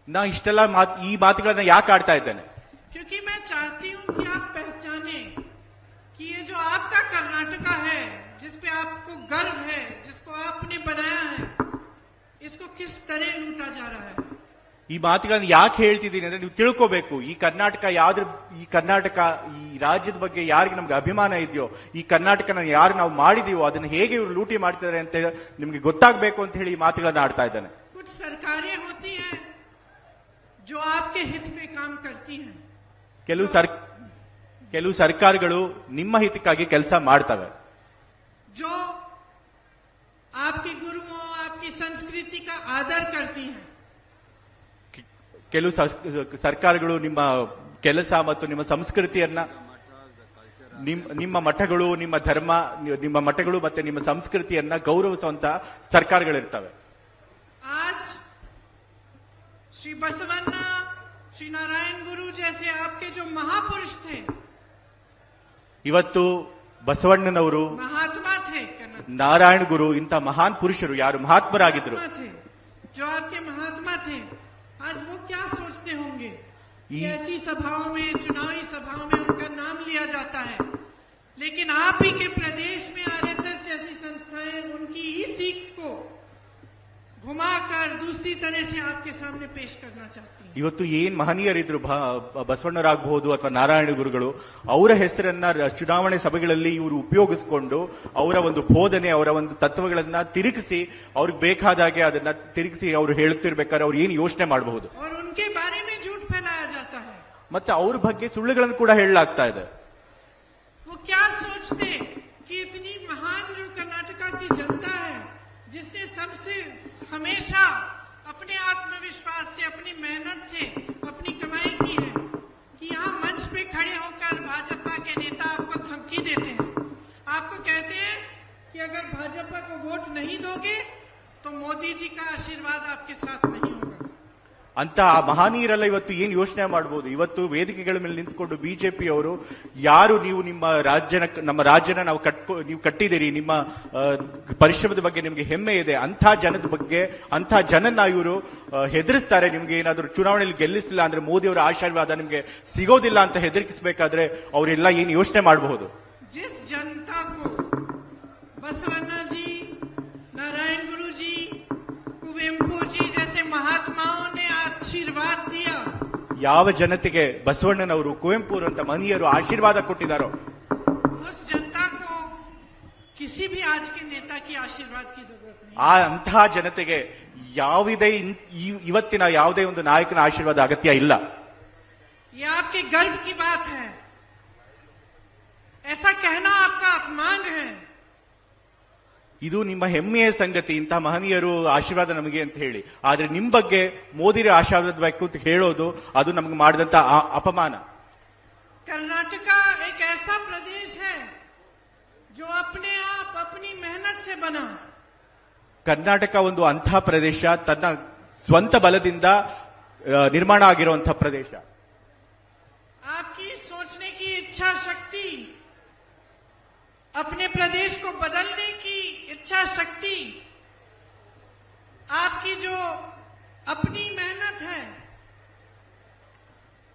Speaker 2: ನಾ ಇಷ್ಟೆಲ್ಲ ಈ ಮಾತುಗಳನ್ನ ಯಾಕೆ ಆಡ್ತಾ ಇದ್ದೇನೆ?
Speaker 1: क्योंकि मैं चाहती हूँ कि आप पहचाने कि ये जो आपका कर्नाटका है, जिसपे आपको गर्व है, जिसको आपने बनाया है, इसको किस तरह लूटा जा रहा है.
Speaker 2: ಈ ಮಾತುಗಳನ್ನು ಯಾಕೆ ಹೇಳ್ತಿದ್ದೀನಿ ಅಂದ್ರೆ ನೀವು ತಿಳ್ಕೋಬೇಕು, ಈ ಕರ್ನಾಟಕ ಈ ರಾಜ್ಯದ ಬಗ್ಗೆ ಯಾರಿಗೆ ನಮ್ಗೆ ಅಭಿಮಾನ ಇದೆಯೋ, ಈ ಕರ್ನಾಟಕನ ಯಾರು ನಾವು ಮಾಡಿದೀವೋ ಅದನ್ನ ಹೇಗೆ ಇವರು ಲೂಟಿ ಮಾಡ್ತಿದ್ದಾರೆ ಅಂತ ನಿಮ್ಗೆ ಗೊತ್ತಾಗಬೇಕು ಅಂತ ಹೇಳಿ ಈ ಮಾತುಗಳನ್ನ ಆಡ್ತಾ ಇದ್ದಾನೆ.
Speaker 1: कुछ सरकारें होती हैं जो आपके हित में काम करती हैं.
Speaker 2: ಕೆಲವು ಸರ್ಕಾರಗಳು ನಿಮ್ಮ ಹಿತಕ್ಕಾಗಿ ಕೆಲಸ ಮಾಡ್ತವೆ.
Speaker 1: जो आपके गुरुओं, आपकी संस्कृति का आदर करती हैं.
Speaker 2: ಕೆಲವು ಸರ್ಕಾರಗಳು ನಿಮ್ಮ ಕೆಲಸ ಮತ್ತು ನಿಮ್ಮ ಸಂಸ್ಕೃತಿಯನ್ನ, ನಿಮ್ಮ ಮಠಗಳು, ನಿಮ್ಮ ಧರ್ಮ, ನಿಮ್ಮ ಮಠಗಳು ಮತ್ತೆ ನಿಮ್ಮ ಸಂಸ್ಕೃತಿಯನ್ನ ಗೌರವಿಸುವಂತ ಸರ್ಕಾರಗಳಿರ್ತವೆ.
Speaker 1: श्री बसवन्ना, श्री नारायण गुरु जैसे आपके जो महापुरुष थे,
Speaker 2: ಇವತ್ತು ಬಸವಣ್ಣನವರು,
Speaker 1: महात्मा थे, कर्नाटक
Speaker 2: ನಾರಾಯಣ ಗುರು ಇಂಥ ಮಹಾನ್ ಪುರುಷರು ಯಾರು ಮಹಾತ್ಮರಾಗಿದ್ರು,
Speaker 1: महात्मा थे, जो आपके महात्मा थे, आज वो क्या सोचते होंगे कि ऐसी सभाओं में, चुनावी सभाओं में उनका नाम लिया जाता है, लेकिन आप ही के प्रदेश में आरएसएस जैसी संस्थाएं उनकी ही सीख को घुमाकर दूसरी तरह से आपके सामने पेश करना चाहती हैं।
Speaker 2: ಇವತ್ತು ಏನ್ ಮಹನೀಯರಿದ್ರು ಬಸವಣ್ಣರಾಗಬಹುದು ಅಥವಾ ನಾರಾಯಣ ಗುರುಗಳು, ಅವರ ಹೆಸರನ್ನ ಚುನಾವಣೆ ಸಭೆಗಳಲ್ಲಿ ಇವರು ಉಪಯೋಗಿಸಿಕೊಂಡು ಅವರ ಒಂದು ಬೋಧನೆ, ಅವರ ಒಂದು ತತ್ವಗಳನ್ನ ತಿರುಗಿಸಿ ಅವ್ರಿಗೆ ಬೇಕಾದಾಗೆ ಅದನ್ನ ತಿರುಗಿಸಿ ಅವರು ಹೇಳುತ್ತಿರ್ಬೇಕಾದ್ರೆ ಅವ್ರು ಏನ್ ಯೋಚನೆ ಮಾಡಬಹುದು,
Speaker 1: और उनके बारे में झूठ फैलाया जाता है।
Speaker 2: ಮತ್ತೆ ಅವ್ರ ಬಗ್ಗೆ ಸುಳ್ಳುಗಳನ್ನು ಕೂಡ ಹೇಳಲಾಗ್ತಾ ಇದೆ।
Speaker 1: वो क्या सोचते कि इतनी महान जो कर्नाटका की जनता है, जिसने सबसे हमेशा अपने आत्मविश्वास से, अपनी मेहनत से अपनी कमाई की है, कि यहाँ मंच पे खड़े होकर भाजपा के नेता आपको धमकी देते हैं, आपको कहते हैं कि अगर भाजपा को वोट नहीं दोगे तो मोदी जी का आशीर्वाद आपके साथ नहीं होगा।
Speaker 2: ಅಂತ ಆ ಮಹನೀಯರೆಲ್ಲ ಇವತ್ತು ಏನ್ ಯೋಚನೆ ಮಾಡಬಹುದು, ಇವತ್ತು ವೇದಿಕೆಗಳ ಮೇಲೆ ನಿಂತ್ಕೊಂಡು ಬಿಜೆಪಿ ಅವರು ಯಾರು ನೀವು ನಮ್ಮ ರಾಜ್ಯನ ನೀವು ಕಟ್ಟಿದಿರಿ, ನಿಮ್ಮ ಪರಿಶ್ರಮದ ಬಗ್ಗೆ ನಿಮ್ಗೆ ಹೆಮ್ಮೆ ಇದೆ, ಅಂಥ ಜನದ ಬಗ್ಗೆ, ಅಂಥ ಜನನ್ನ ಇವರು ಹೆದರಿಸ್ತಾರೆ. ನಿಮ್ಗೆ ಏನಾದ್ರು ಚುನಾವಣೆಯಲ್ಲಿ ಗೆಲ್ಲಿಸಿಲ್ಲ ಅಂದ್ರೆ ಮೋದಿ ಅವರ ಆಶೀರ್ವಾದ ನಿಮ್ಗೆ ಸಿಗೋದಿಲ್ಲ ಅಂತ ಹೆದರಿಸಬೇಕಾದ್ರೆ ಅವರೆಲ್ಲ ಏನ್ ಯೋಚನೆ ಮಾಡಬಹುದು।
Speaker 1: जिस जनता को बसवन्ना जी, नारायण गुरु जी, कुवेंपु जी जैसे महात्माओं ने आशीर्वाद दिया,
Speaker 2: ಯಾವ ಜನತೆಗೆ ಬಸವಣ್ಣನವರು, ಕುವೆಂಪು ಅಂತ ಮಹನೀಯರು ಆಶೀರ್ವಾದ ಕೊಟ್ಟಿದ್ದಾರೋ,
Speaker 1: उस जनता को किसी भी आज के नेता की आशीर्वाद की जरूरत नहीं।
Speaker 2: ಅಂತಹ ಜನತೆಗೆ ಇವತ್ತಿನ ಯಾವುದೇ ಒಂದು ನಾಯಕನ ಆಶೀರ್ವಾದ ಅಗತ್ಯ ಇಲ್ಲ।
Speaker 1: ये आपके गर्व की बात है, ऐसा कहना आपका अपमान है।
Speaker 2: ಇದು ನಿಮ್ಮ ಹೆಮ್ಮೆಯ ಸಂಗತಿ, ಇಂತಹ ಮಹನೀಯರು ಆಶೀರ್ವಾದ ನಮಗೆ ಅಂತ ಹೇಳಿ, ಆದ್ರೆ ನಿಮ್ ಬಗ್ಗೆ ಮೋದಿರ ಆಶೀರ್ವಾದ ಬೇಕು ಅಂತ ಹೇಳೋದು ಅದು ನಮಗೆ ಮಾಡಿದಂತ ಅಪಮಾನ।
Speaker 1: कर्नाटका एक ऐसा प्रदेश है जो अपने आप अपनी मेहनत से बना।
Speaker 2: ಕರ್ನಾಟಕ ಒಂದು ಅಂಥ ಪ್ರದೇಶ, ತನ್ನ ಸ್ವಂತ ಬಲದಿಂದ ನಿರ್ಮಾಣ ಆಗಿರುವಂತಹ ಪ್ರದೇಶ।
Speaker 1: आपकी सोचने की इच्छा शक्ति, अपने प्रदेश को बदलने की इच्छा शक्ति, आपकी जो अपनी मेहनत है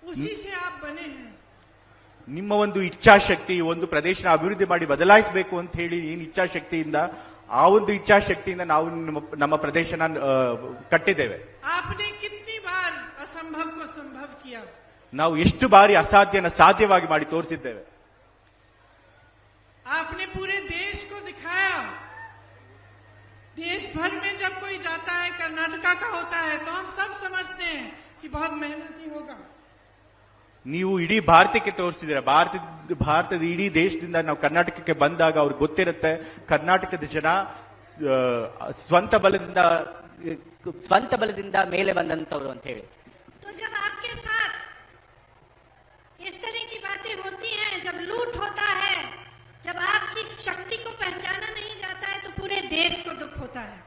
Speaker 1: उसी से आप बने हैं।
Speaker 2: ನಿಮ್ಮ ಒಂದು ಇಚ್ಛಾಶಕ್ತಿ, ಒಂದು ಪ್ರದೇಶನ ಅಭಿವೃದ್ಧಿ ಮಾಡಿ ಬದಲಾಯಿಸಬೇಕು ಅಂತ ಹೇಳಿ ಏನ್ ಇಚ್ಛಾಶಕ್ತಿಯಿಂದ, ಆ ಒಂದು ಇಚ್ಛಾಶಕ್ತಿಯಿಂದ ನಾವು ನಮ್ಮ ಪ್ರದೇಶನ ಕಟ್ಟಿದ್ದೇವೆ।
Speaker 1: आपने कितनी बार असंभव को संभव किया,
Speaker 2: ನಾವು ಎಷ್ಟು ಬಾರಿ ಅಸಾಧ್ಯನ ಸಾಧ್ಯವಾಗಿ ಮಾಡಿ ತೋರಿಸಿದ್ದೇವೆ।
Speaker 1: आपने पूरे देश को दिखाया। देश भर में जब कोई जाता है, कर्नाटका का होता है, तो हम सब समझते हैं कि बहुत मेहनती होगा।
Speaker 2: ನೀವು ಇಡೀ ಭಾರತಕ್ಕೆ ತೋರಿಸಿದ್ದೀರ, ಭಾರತದ ಇಡೀ ದೇಶದಿಂದ ನಾವು ಕರ್ನಾಟಕಕ್ಕೆ ಬಂದಾಗ ಅವ್ರಿಗೆ ಗೊತ್ತಿರುತ್ತೆ ಕರ್ನಾಟಕದ ಜನ ಸ್ವಂತ ಬಲದಿಂದ ಮೇಲೆ ಬಂದಂತವ್ರು ಅಂತ ಹೇಳಿ।
Speaker 3: तो जब आपके साथ इस तरह की बातें होती हैं, जब लूट होता है, जब आपकी शक्ति को पहचाना नहीं जाता है, तो पूरे देश को दुख होता है।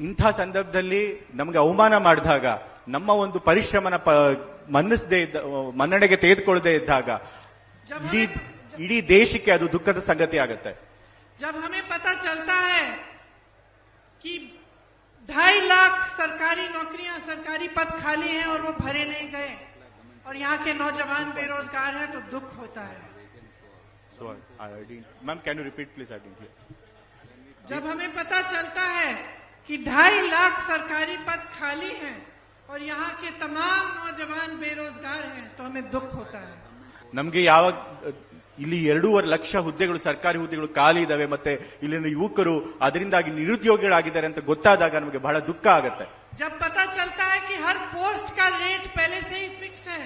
Speaker 2: ಇಂಥ ಸಂದರ್ಭದಲ್ಲಿ ನಮಗೆ ಅವಮಾನ ಮಾಡಿದಾಗ, ನಮ್ಮ ಒಂದು ಪರಿಶ್ರಮನ ಮನ್ನಣೆಗೆ ತೆಗೆದುಕೊಳ್ಳದೆ ಇದ್ದಾಗ ಇಡೀ ದೇಶಕ್ಕೆ ಅದು ದುಃಖದ ಸಂಗತಿ ಆಗುತ್ತೆ।
Speaker 1: जब हमें पता चलता है कि 2.5 लाख सरकारी नौकरियां, सरकारी पद खाली हैं और वो भरे नहीं गए, और यहाँ के नौजवान बेरोजगार हैं, तो दुख होता है।
Speaker 2: Ma'am can you repeat please?
Speaker 1: जब हमें पता चलता है कि 2.5 लाख सरकारी पद खाली हैं और यहाँ के तमाम नौजवान बेरोजगार हैं, तो हमें दुख होता है।
Speaker 2: ನಮ್ಗೆ ಯಾವಾಗ ಇಲ್ಲಿ 2.5 ಲಕ್ಷ ಹುದ್ದೆಗಳು, ಸರ್ಕಾರಿ ಹುದ್ದೆಗಳು ಖಾಲಿ ಇದಾವೆ, ಮತ್ತೆ ಇಲ್ಲಿನ ಯುವಕರು ಅದರಿಂದಾಗಿ ನಿರುದ್ಯೋಗಿಗಳಾಗಿದ್ದಾರೆ ಅಂತ ಗೊತ್ತಾದಾಗ ನಮಗೆ ಬಹಳ ದುಃಖ ಆಗುತ್ತೆ।
Speaker 1: जब पता चलता है कि हर पोस्ट का रेट पहले से ही फिक्स है,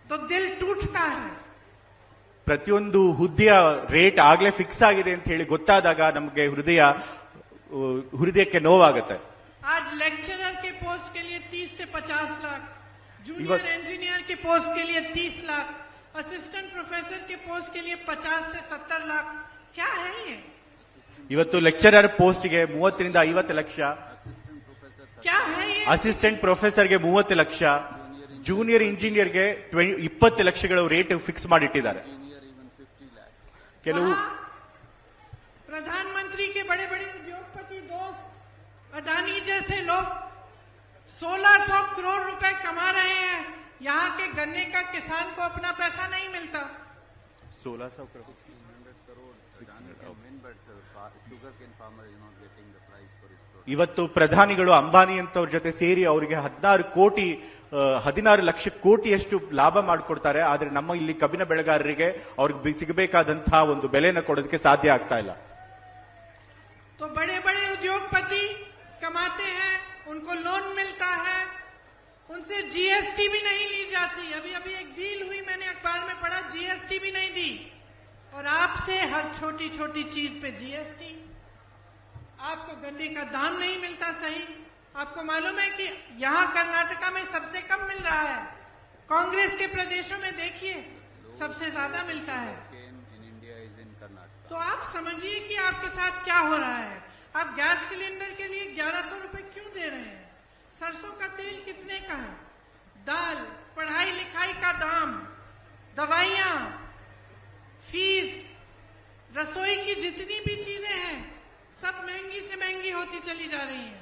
Speaker 1: तो दिल टूटता है।
Speaker 2: ಪ್ರತಿಯೊಂದು ಹುದ್ದೆಯ ರೇಟ್ ಆಗ್ಲೇ ಫಿಕ್ಸ್ ಆಗಿದೆ ಅಂತ ಹೇಳಿ ಗೊತ್ತಾದಾಗ ನಮಗೆ ಹೃದಯಕ್ಕೆ ನೋವಾಗುತ್ತೆ।
Speaker 1: आज लेक्चरर के पोस्ट के लिए 30 से 50 लाख, जूनियर इंजीनियर के पोस्ट के लिए 30 लाख, असिस्टेंट प्रोफेसर के पोस्ट के लिए 50 से 70 लाख, क्या है ये?
Speaker 2: ಇವತ್ತು ಲೆಕ್ಚರರ್ ಪೋಸ್ಟ್ಗೆ 30 ರಿಂದ 50 ಲಕ್ಷ,
Speaker 1: क्या है ये?
Speaker 2: ಅಸಿಸ್ಟೆಂಟ್ ಪ್ರೊಫೆಸರ್ಗೆ 30 ಲಕ್ಷ, ಜೂನಿಯರ್ ಇಂಜಿನಿಯರ್ಗೆ 20 ಲಕ್ಷಗಳು ರೇಟ್ ಫಿಕ್ಸ್ ಮಾಡಿಟ್ಟಿದ್ದಾರೆ. ಕೆಲವು
Speaker 1: प्रधानमंत्री के बड़े बड़े उद्योगपति दोस्त अडानी जैसे लोग 1600 करोड़ रुपए कमा रहे हैं, यहाँ के गन्ने का किसान को अपना पैसा नहीं मिलता.
Speaker 2: 1600 करोड़. ಇವತ್ತು ಪ್ರಧಾನಿಗಳು ಅಂಬಾನಿ ಅಂತವ್ರ ಜೊತೆ ಸೇರಿ ಅವರಿಗೆ 16 ಲಕ್ಷ ಕೋಟಿಯಷ್ಟು ಲಾಭ ಮಾಡಿಕೊಡ್ತಾರೆ. ಆದ್ರೆ ನಮ್ಮ ಇಲ್ಲಿ ಕಬ್ಬಿನ ಬೆಳೆಗಾರರಿಗೆ ಅವ್ರಿಗೆ ಸಿಗಬೇಕಾದಂತಹ ಒಂದು ಬೆಲೆನ ಕೊಡೋದಕ್ಕೆ ಸಾಧ್ಯ ಆಗ್ತಾ ಇಲ್ಲ.
Speaker 1: तो बड़े बड़े उद्योगपति कमाते हैं, उनको लोन मिलता है, उनसे जीएसटी भी नहीं ली जाती. अभी अभी एक डील हुई, मैंने अखबार में पढ़ा, जीएसटी भी नहीं दी. और आपसे हर छोटी छोटी चीज पे जीएसटी. आपको गन्ने का दाम नहीं मिलता सही. आपको मालूम है कि यहां कर्नाटका में सबसे कम मिल रहा है, कांग्रेस के प्रदेशों में देखिए सबसे ज्यादा मिलता है. तो आप समझिए कि आपके साथ क्या हो रहा है. आप गैस सिलेंडर के लिए 1100 रुपए क्यों दे रहे हैं? सरसों का तेल कितने का है? दाल, पढ़ाई लिखाई का दाम, दवाइयां, फीस, रसोई की जितनी भी चीजें हैं सब महंगी से महंगी होती चली जा रही है.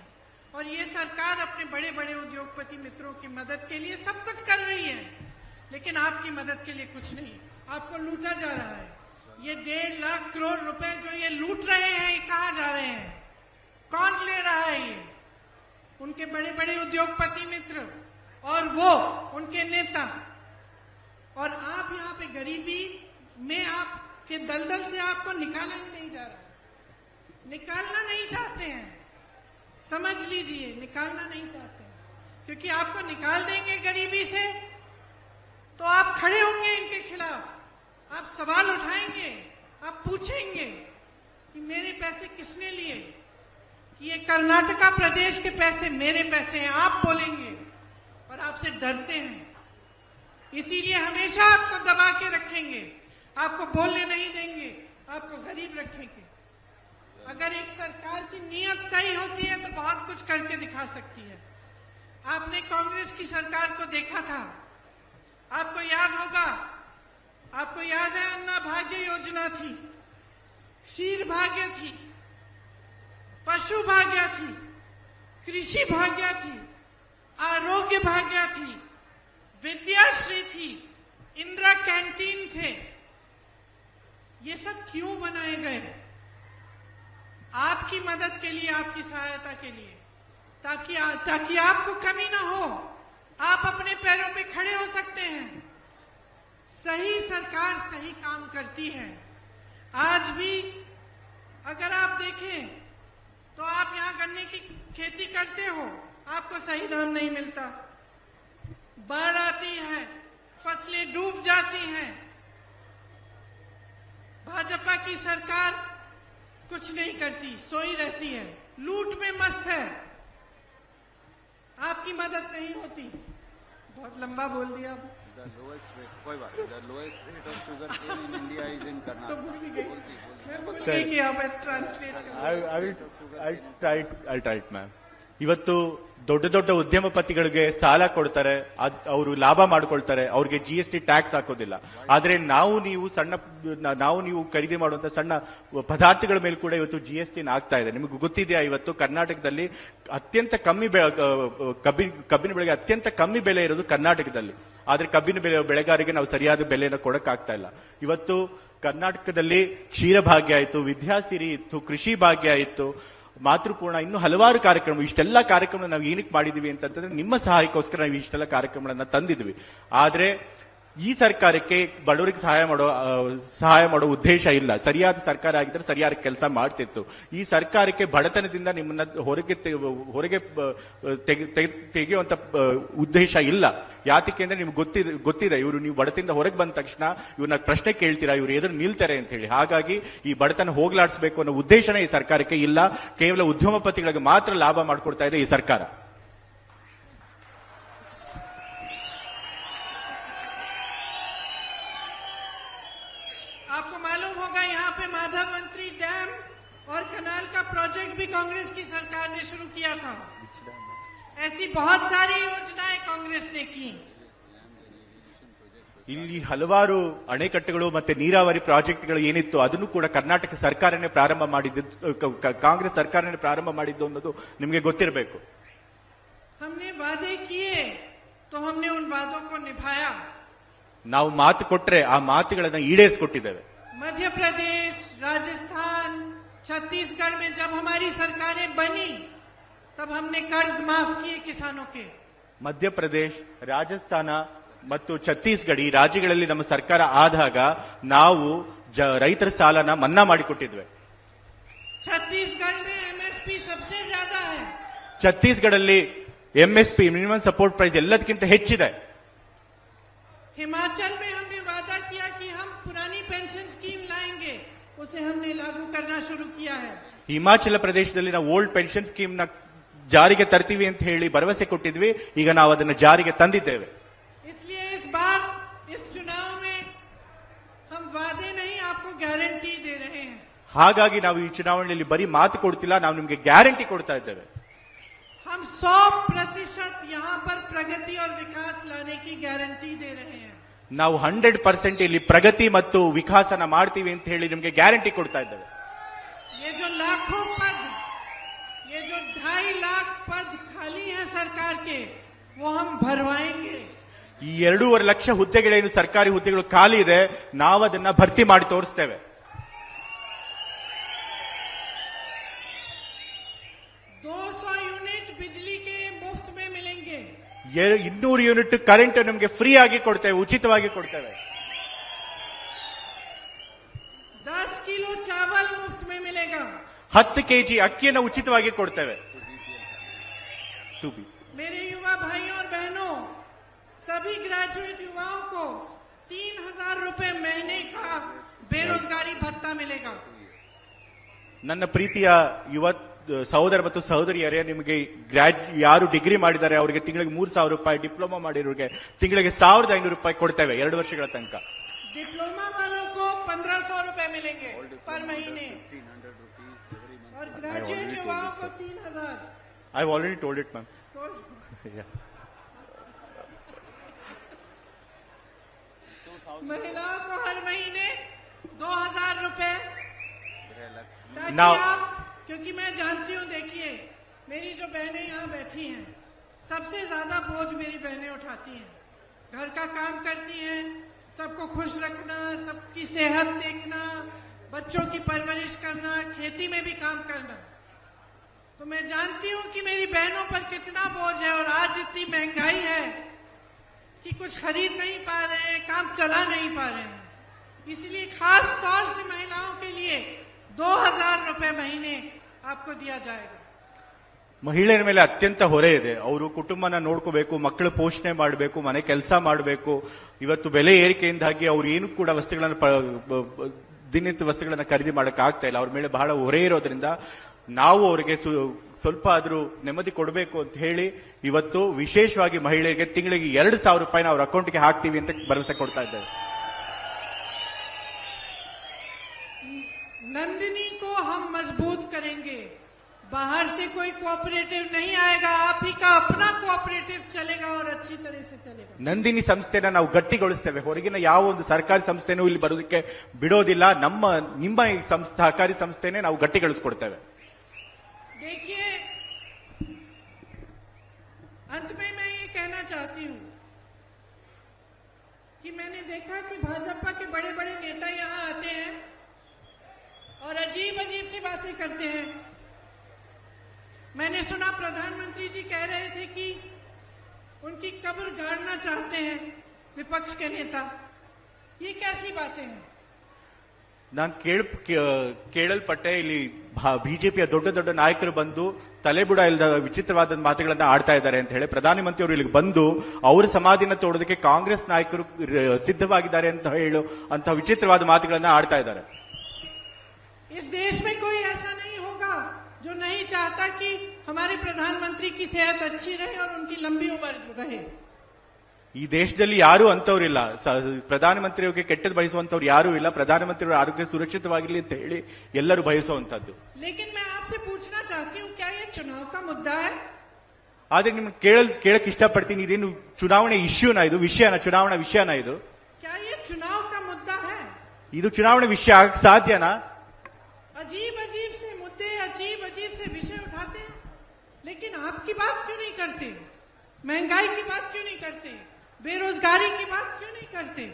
Speaker 1: और ये सरकार अपने बड़े बड़े उद्योगपति मित्रों की मदद के लिए सब कुछ कर रही है, लेकिन आपकी मदद के लिए कुछ नहीं. आपको लूटा जा रहा है. ये 1.5 लाख करोड़ रुपए जो ये लूट रहे हैं, ये कहां जा रहे हैं? कौन ले रहा है? ये उनके बड़े बड़े उद्योगपति मित्र और वो उनके नेता. और आप यहाँ पे गरीबी में आपके दलदल से आपको निकाला ही नहीं जा रहा. निकालना नहीं चाहते हैं, समझ लीजिए, निकालना नहीं चाहते हैं. क्योंकि आपको निकाल देंगे गरीबी से तो आप खड़े होंगे इनके खिलाफ, आप सवाल उठाएंगे, आप पूछेंगे कि मेरे पैसे किसने लिए, कि ये कर्नाटका प्रदेश के पैसे मेरे पैसे हैं, आप बोलेंगे. और आपसे डरते हैं, इसीलिए हमेशा आपको दबा के रखेंगे, आपको बोलने नहीं देंगे, आपको गरीब रखेंगे. अगर एक सरकार की नीयत सही होती है तो बहुत कुछ करके दिखा सकती है. आपने कांग्रेस की सरकार को देखा था, आपको याद होगा, आपको याद है अन्ना भाग्य योजना थी, क्षीर भाग्य थी, पशु भाग्य थी, कृषि भाग्य थी, आरोग्य भाग्य थी, विद्याश्री थी, इंदिरा कैंटीन थे. ये सब क्यों बनाए गए? आपकी मदद के लिए, आपकी सहायता के लिए, ताकि आपको कमी ना हो, आप अपने पैरों पे खड़े हो सकते हैं. सही सरकार सही काम करती है. आज भी अगर आप देखें तो आप यहां गन्ने की खेती करते हो, आपको सही दाम नहीं मिलता. बाढ़ आती है, फसलें डूब जाती हैं. भाजपा की सरकार कुछ नहीं करती, सोई रहती है, लूट में मस्त है, आपकी मदद नहीं होती. बहुत लंबा बोल दिया.
Speaker 4: कोई बात नहीं. The lowest rate of sugarcane in India is in Karnataka.
Speaker 1: तो भूल भी गई. मैं भूल गई कि आप ट्रांसलेट करो.
Speaker 2: I'll try it, ma'am. ಇವತ್ತು ದೊಡ್ಡ ದೊಡ್ಡ ಉದ್ಯಮಪತಿಗಳಿಗೆ ಸಾಲ ಕೊಡ್ತಾರೆ, ಅವರು ಲಾಭ ಮಾಡ್ಕೊಳ್ತಾರೆ, ಅವ್ರಿಗೆ GST ಟ್ಯಾಕ್ಸ್ ಹಾಕೋದಿಲ್ಲ. ಆದ್ರೆ ನಾವು ನೀವು ಖರೀದಿ ಮಾಡುವಂತ ಸಣ್ಣ ಪದಾರ್ಥಗಳ ಮೇಲೆ ಕೂಡ ಇವತ್ತು GST ಆಗ್ತಾ ಇದೆ. ನಿಮಗೆ ಗೊತ್ತಿದೆಯಾ, ಇವತ್ತು ಕರ್ನಾಟಕದಲ್ಲಿ ಅತ್ಯಂತ ಕಮ್ಮಿ ಕಬ್ಬಿನ ಬೆಳೆಗೆ ಅತ್ಯಂತ ಕಮ್ಮಿ ಬೆಲೆ ಇರೋದು ಕರ್ನಾಟಕದಲ್ಲಿ. ಆದ್ರೆ ಕಬ್ಬಿನ ಬೆಳೆಗಾರರಿಗೆ ನಾವು ಸರಿಯಾದ ಬೆಲೆನ ಕೊಡಕ್ ಆಗ್ತಾ ಇಲ್ಲ. ಇವತ್ತು ಕರ್ನಾಟಕದಲ್ಲಿ ಕ್ಷೀರಭಾಗ್ಯ ಆಯಿತು, ವಿದ್ಯಾಸಿರಿ ಇತ್ತು, ಕೃಷಿ ಭಾಗ್ಯ ಇತ್ತು, ಮಾತೃಪೂರ್ಣ, ಇನ್ನು ಹಲವಾರು ಕಾರ್ಯಕ್ರಮ. ಇಷ್ಟೆಲ್ಲ ಕಾರ್ಯಕ್ರಮ ನಾವು ಏನಕ್ಕೆ ಮಾಡಿದೀವಿ ಅಂತಂದ್ರೆ ನಿಮ್ಮ ಸಹಾಯಕ್ಕೋಸ್ಕರ ನಾವು ಇಷ್ಟೆಲ್ಲ ಕಾರ್ಯಕ್ರಮಗಳನ್ನ ತಂದಿದ್ವಿ. ಆದ್ರೆ ಈ ಸರ್ಕಾರಕ್ಕೆ ಬಡವರಿಗೆ ಸಹಾಯ ಮಾಡೋ ಉದ್ದೇಶ ಇಲ್ಲ. ಸರಿಯಾದ ಸರ್ಕಾರ ಆಗಿದ್ರೆ ಸರಿಯಾದ ಕೆಲಸ ಮಾಡ್ತಿತ್ತು. ಈ ಸರ್ಕಾರಕ್ಕೆ ಬಡತನದಿಂದ ನಿಮ್ಮನ್ನ ಹೊರಗೆ ತೆಗೆಯುವಂತ ಉದ್ದೇಶ ಇಲ್ಲ. ಯಾತಕ್ಕೆ ಅಂದ್ರೆ ನಿಮ್ಗೆ ಗೊತ್ತಿದೆ ಇವರು ನೀವು ಬಡತನದಿಂದ ಹೊರಗೆ ಬಂದ ತಕ್ಷಣ ಇವ್ರನ್ನ ಪ್ರಶ್ನೆ ಕೇಳ್ತೀರಾ, ಇವ್ರು ಎದುರು ನಿಲ್ತಾರೆ ಅಂತ ಹೇಳಿ. ಹಾಗಾಗಿ ಈ ಬಡತನ ಹೋಗ್ಲಾಡಿಸಬೇಕು ಅನ್ನೋ ಉದ್ದೇಶನೇ ಈ ಸರ್ಕಾರಕ್ಕೆ ಇಲ್ಲ. ಕೇವಲ ಉದ್ಯಮಪತಿಗಳಿಗೆ ಮಾತ್ರ ಲಾಭ ಮಾಡ್ಕೊಡ್ತಾ ಇದೆ ಈ ಸರ್ಕಾರ.
Speaker 1: आपको मालूम होगा यहाँ पे माधवमंत्री डैम और कनाल का प्रोजेक्ट भी कांग्रेस की सरकार ने शुरू किया था. ऐसी बहुत सारी योजनाएं कांग्रेस ने की।
Speaker 2: ಇಲ್ಲಿ ಹಲವಾರು ಅಣೆಕಟ್ಟೆಗಳು ಮತ್ತೆ ನೀರಾವರಿ ಪ್ರಾಜೆಕ್ಟ್ಗಳು ಏನಿತ್ತು ಅದನ್ನು ಕೂಡ ಕರ್ನಾಟಕ ಸರ್ಕಾರನೇ ಪ್ರಾರಂಭ ಮಾಡಿದ್ದು, ಕಾಂಗ್ರೆಸ್ ಸರ್ಕಾರನೇ ಪ್ರಾರಂಭ ಮಾಡಿದ್ದು ಅನ್ನೋದು ನಿಮಗೆ ಗೊತ್ತಿರಬೇಕು.
Speaker 1: हमने वादे किए तो हमने उन वादों को निभाया।
Speaker 2: ನಾವು ಮಾತು ಕೊಟ್ರೆ ಆ ಮಾತುಗಳನ್ನ ಈಡೇರಿಸಿಕೊಟ್ಟಿದ್ದೇವೆ.
Speaker 1: मध्य प्रदेश, राजस्थान, छत्तीसगढ़ में जब हमारी सरकारें बनी तब हमने कर्ज माफ किए किसानों के।
Speaker 2: ಮಧ್ಯಪ್ರದೇಶ, ರಾಜಸ್ಥಾನ ಮತ್ತು ಛತ್ತೀಸ್ಗಢ ಈ ರಾಜ್ಯಗಳಲ್ಲಿ ನಮ್ಮ ಸರ್ಕಾರ ಆದಾಗ ನಾವು ರೈತರ ಸಾಲನ ಮನ್ನಾ ಮಾಡಿಕೊಟ್ಟಿದ್ವಿ.
Speaker 1: छत्तीसगढ़ में एमएसपी सबसे ज्यादा है।
Speaker 2: ಛತ್ತೀಸ್ಗಢಲ್ಲಿ ಎಂಎಸ್ಪಿ ಮಿನಿಮಮ್ ಸಪೋರ್ಟ್ ಪ್ರೈಸ್ ಎಲ್ಲದಕ್ಕಿಂತ ಹೆಚ್ಚಿದೆ.
Speaker 1: हिमाचल में हमने वादा किया कि हम पुरानी पेंशन स्कीम लाएंगे, उसे हमने लागू करना शुरू किया है।
Speaker 2: ಹಿಮಾಚಲ ಪ್ರದೇಶದಲ್ಲಿ ನಾವು ಓಲ್ಡ್ ಪೆನ್ಷನ್ ಸ್ಕೀಮ್ ನ ಜಾರಿಗೆ ತರ್ತೀವಿ ಅಂತ ಹೇಳಿ ಭರವಸೆ ಕೊಟ್ಟಿದ್ವಿ. ಈಗ ನಾವು ಅದನ್ನು ಜಾರಿಗೆ ತಂದಿದ್ದೇವೆ.
Speaker 1: इसलिए इस बार इस चुनाव में हम वादे नहीं, आपको गारंटी दे रहे हैं।
Speaker 2: ಹಾಗಾಗಿ ನಾವು ಈ ಚುನಾವಣೆಯಲ್ಲಿ ಬರೀ ಮಾತು ಕೊಡ್ತಿಲ್ಲ, ನಾವು ನಿಮಗೆ ಗ್ಯಾರಂಟಿ ಕೊಡ್ತಾ ಇದ್ದೇವೆ.
Speaker 1: हम 100% यहाँ पर प्रगति और विकास लाने की गारंटी दे रहे हैं।
Speaker 2: ನಾವು 100% ಇಲ್ಲಿ ಪ್ರಗತಿ ಮತ್ತು ವಿಕಾಸನ ಮಾಡ್ತೀವಿ ಅಂತ ಹೇಳಿ ನಿಮಗೆ ಗ್ಯಾರಂಟಿ ಕೊಡ್ತಾ ಇದ್ದೇವೆ.
Speaker 1: ये जो लाखों पद, ये जो 2.5 लाख पद खाली हैं सरकार के, वो हम भरवाएंगे।
Speaker 2: ಈ 2.5 ಲಕ್ಷ ಹುದ್ದೆಗಳೇನು ಸರ್ಕಾರಿ ಹುದ್ದೆಗಳು ಖಾಲಿ ಇದೆ, ನಾವು ಅದನ್ನ ಭರ್ತಿ ಮಾಡಿ ತೋರಿಸ್ತೇವೆ.
Speaker 1: 200 यूनिट बिजली के मुफ्त में मिलेंगे।
Speaker 2: 200 ಯೂನಿಟ್ ಕರೆಂಟ್ ನಮಗೆ ಫ್ರೀ ಆಗಿ ಕೊಡ್ತೇವೆ, ಉಚಿತವಾಗಿ ಕೊಡ್ತೇವೆ.
Speaker 1: 10 किलो चावल मुफ्त में मिलेगा।
Speaker 2: 10 kg ಅಕ್ಕಿಯನ್ನು ಉಚಿತವಾಗಿ ಕೊಡ್ತೇವೆ.
Speaker 1: मेरे युवा भाइयों और बहनों, सभी ग्रेजुएट युवाओं को 3,000 रुपए महीने का बेरोजगारी भत्ता मिलेगा।
Speaker 2: ನನ್ನ ಪ್ರೀತಿಯ ಯುವ ಸಹೋದರ ಮತ್ತು ಸಹೋದರಿಯರೇ, ನಿಮಗೆ ಯಾರು ಡಿಗ್ರಿ ಮಾಡಿದ್ದಾರೆ ಅವರಿಗೆ ತಿಂಗಳಿಗೆ 3,000 ರೂಪಾಯಿ, ಡಿಪ್ಲೊಮಾ ಮಾಡಿರೋರಿಗೆ ತಿಂಗಳಿಗೆ 1,500 ರೂಪಾಯಿ ಕೊಡ್ತೇವೆ 2 ವರ್ಷಗಳ ತನಕ.
Speaker 1: डिप्लोमा वालों को 1,500 रुपए मिलेंगे पर महीने और ग्रेजुएट युवाओं को 3,000।
Speaker 2: I have already told it, ma'am.
Speaker 1: महिलाओं को हर महीने 2,000 रुपए, ताकि
Speaker 2: Now-
Speaker 1: आप, क्योंकि मैं जानती हूँ, देखिए मेरी जो बहनें यहाँ बैठी हैं, सबसे ज्यादा बोझ मेरी बहनें उठाती हैं। घर का काम करती हैं, सबको खुश रखना, सबकी सेहत देखना, बच्चों की परवरिश करना, खेती में भी काम करना। तो मैं जानती हूँ कि मेरी बहनों पर कितना बोझ है, और आज इतनी महंगाई है कि कुछ खरीद नहीं पा रहे हैं, काम चला नहीं पा रहे हैं। इसलिए खास तौर से महिलाओं के लिए 2,000 रुपए महीने आपको दिया जाएगा।
Speaker 2: ಮಹಿಳೆಯರ ಮೇಲೆ ಅತ್ಯಂತ ಹೊರೆ ಇದೆ. ಅವರು ಕುಟುಂಬನ ನೋಡ್ಕೋಬೇಕು, ಮಕ್ಕಳು ಪೋಷಣೆ ಮಾಡಬೇಕು, ಮನೆ ಕೆಲಸ ಮಾಡಬೇಕು. ಇವತ್ತು ಬೆಲೆ ಏರಿಕೆಯಿಂದಾಗಿ ಅವ್ರು ಏನು ಕೂಡ ವಸ್ತುಗಳನ್ನ ದಿನನಿತ್ಯ ವಸ್ತುಗಳನ್ನ ಖರೀದಿ ಮಾಡಕ್ ಆಗ್ತಾ ಇಲ್ಲ. ಅವ್ರ ಮೇಲೆ ಬಹಳ ಹೊರೆ ಇರೋದ್ರಿಂದ ನಾವು ಅವರಿಗೆ ಸ್ವಲ್ಪ ಆದ್ರೂ ನೆಮ್ಮದಿ ಕೊಡಬೇಕು ಅಂತ ಹೇಳಿ ಇವತ್ತು ವಿಶೇಷವಾಗಿ ಮಹಿಳೆಯರಿಗೆ ತಿಂಗಳಿಗೆ 2,000 ರೂಪಾಯಿನ ಅವ್ರ ಅಕೌಂಟ್ಗೆ ಹಾಕ್ತೀವಿ ಅಂತ ಭರವಸೆ ಕೊಡ್ತಾ ಇದ್ದೇವೆ.
Speaker 1: नंदिनी को हम मजबूत करेंगे। बाहर से कोई कोऑपरेटिव नहीं आएगा, आप ही का अपना कोऑपरेटिव चलेगा और अच्छी तरह से चलेगा।
Speaker 2: ನಂದಿನಿ ಸಂಸ್ಥೆನ ನಾವು ಗಟ್ಟಿಗೊಳಿಸ್ತೇವೆ. ಹೊರಗಿನ ಯಾವ ಒಂದು ಸರ್ಕಾರಿ ಸಂಸ್ಥೆನೂ ಇಲ್ಲಿ ಬರೋದಕ್ಕೆ ಬಿಡೋದಿಲ್ಲ. ನಿಮ್ಮ ಈ ಸಹಕಾರಿ ಸಂಸ್ಥೆನೇ ನಾವು ಗಟ್ಟಿಗೊಳಿಸ್ಕೊಡ್ತೇವೆ.
Speaker 1: देखिए, अंत में मैं ये कहना चाहती हूं कि मैंने देखा कि भाजपा के बड़े बड़े नेता यहां आते हैं और अजीब अजीब सी बातें करते हैं। मैंने सुना प्रधानमंत्री जी कह रहे थे कि उनकी कब्र गाड़ना चाहते हैं विपक्ष के नेता। ये कैसी बातें हैं?
Speaker 2: ನಾನು ಕೇಳಲ್ಪಟ್ಟೆ, ಇಲ್ಲಿ ಬಿಜೆಪಿಯ ದೊಡ್ಡ ದೊಡ್ಡ ನಾಯಕರು ಬಂದು ತಲೆಬುಡ ಇಲ್ಲದ ವಿಚಿತ್ರವಾದ ಮಾತುಗಳನ್ನ ಆಡ್ತಾ ಇದ್ದಾರೆ ಅಂತ ಹೇಳಿ ಪ್ರಧಾನಮಂತ್ರಿ ಅವರು ಇಲ್ಲಿಗೆ ಬಂದು ಅವರ ಸಮಾಧಿನ ತೋಡೋದಕ್ಕೆ ಕಾಂಗ್ರೆಸ್ ನಾಯಕರು ಸಿದ್ಧವಾಗಿದ್ದಾರೆ ಅಂತ ಹೇಳು ಅಂತ ವಿಚಿತ್ರವಾದ ಮಾತುಗಳನ್ನ ಆಡ್ತಾ ಇದ್ದಾರೆ.
Speaker 1: इस देश में कोई ऐसा नहीं होगा जो नहीं चाहता कि हमारे प्रधानमंत्री की सेहत अच्छी रहे और उनकी लंबी उम्र रहे।
Speaker 2: ಈ ದೇಶದಲ್ಲಿ ಯಾರು ಅಂತವ್ರಿಲ್ಲ, ಪ್ರಧಾನಮಂತ್ರಿಯವರಿಗೆ ಕೆಟ್ಟದ್ದು ಬಯಸುವಂತವ್ರು ಯಾರು ಇಲ್ಲ. ಪ್ರಧಾನಮಂತ್ರಿಯವರ ಆರೋಗ್ಯ ಸುರಕ್ಷಿತವಾಗಿರ್ಲಿ ಅಂತ ಹೇಳಿ ಎಲ್ಲರೂ ಬಯಸುವಂತದ್ದು.
Speaker 1: लेकिन मैं आपसे पूछना चाहती हूँ, क्या ये चुनाव का मुद्दा है?
Speaker 2: ಆದ್ರೆ ನಿಮ್ಗೆ ಕೇಳಕ್ ಇಷ್ಟಪಡ್ತೀನಿ, ಇದೇನು ಚುನಾವಣೆ ಇಶ್ಯೂನಾ ಇದು, ಚುನಾವಣಾ ವಿಷಯನಾ ಇದು?
Speaker 1: क्या ये चुनाव का मुद्दा है?
Speaker 2: ಇದು ಚುನಾವಣೆ ವಿಷಯ ಆಗಕ್ಕೆ ಸಾಧ್ಯನಾ?
Speaker 1: अजीब अजीब से मुद्दे, अजीब अजीब से विषय उठाते हैं, लेकिन आपकी बात क्यों नहीं करते? महंगाई की बात क्यों नहीं करते? बेरोजगारी की बात क्यों नहीं करते?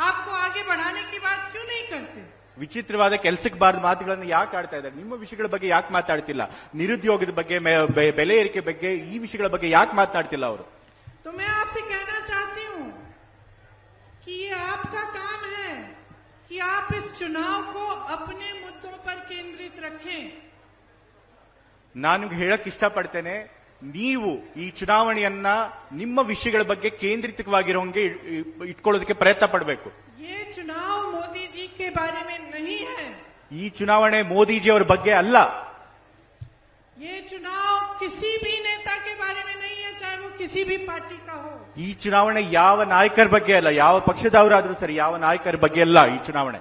Speaker 1: आपको आगे बढ़ाने की बात क्यों नहीं करते?
Speaker 2: ವಿಚಿತ್ರವಾದ ಕೆಲಸಕ್ಕೆ ಬಾರದ ಮಾತುಗಳನ್ನು ಯಾಕೆ ಆಡ್ತಾ ಇದ್ದಾರೆ? ನಿಮ್ಮ ವಿಷಯಗಳ ಬಗ್ಗೆ ಯಾಕೆ ಮಾತಾಡ್ತಿಲ್ಲ? ನಿರುದ್ಯೋಗದ ಬಗ್ಗೆ, ಬೆಲೆ ಏರಿಕೆ ಬಗ್ಗೆ, ಈ ವಿಷಯಗಳ ಬಗ್ಗೆ ಯಾಕೆ ಮಾತನಾಡ್ತಿಲ್ಲ ಅವರು?
Speaker 1: तो मैं आपसे कहना चाहती हूं कि ये आपका काम है कि आप इस चुनाव को अपने मुद्दों पर केंद्रित रखें।
Speaker 2: ನಾನು ನಿಮ್ಗೆ ಹೇಳಕ್ ಇಷ್ಟಪಡ್ತೇನೆ, ನೀವು ಈ ಚುನಾವಣೆಯನ್ನ ನಿಮ್ಮ ವಿಷಯಗಳ ಬಗ್ಗೆ ಕೇಂದ್ರಿತವಾಗಿರೋಂಗೆ ಇಟ್ಕೊಳ್ಳೋದಕ್ಕೆ ಪ್ರಯತ್ನ ಪಡಬೇಕು.
Speaker 1: ये चुनाव मोदी जी के बारे में नहीं है।
Speaker 2: ಈ ಚುನಾವಣೆ ಮೋದಿಜಿ ಅವರ ಬಗ್ಗೆ ಅಲ್ಲ.
Speaker 1: ये चुनाव किसी भी नेता के बारे में नहीं है, चाहे वो किसी भी पार्टी का हो।
Speaker 2: ಈ ಚುನಾವಣೆ ಯಾವ ನಾಯಕರ ಬಗ್ಗೆ ಅಲ್ಲ, ಯಾವ ಪಕ್ಷದವರಾದ್ರೂ ಸರಿ, ಯಾವ ನಾಯಕರ ಬಗ್ಗೆ ಅಲ್ಲ ಈ ಚುನಾವಣೆ.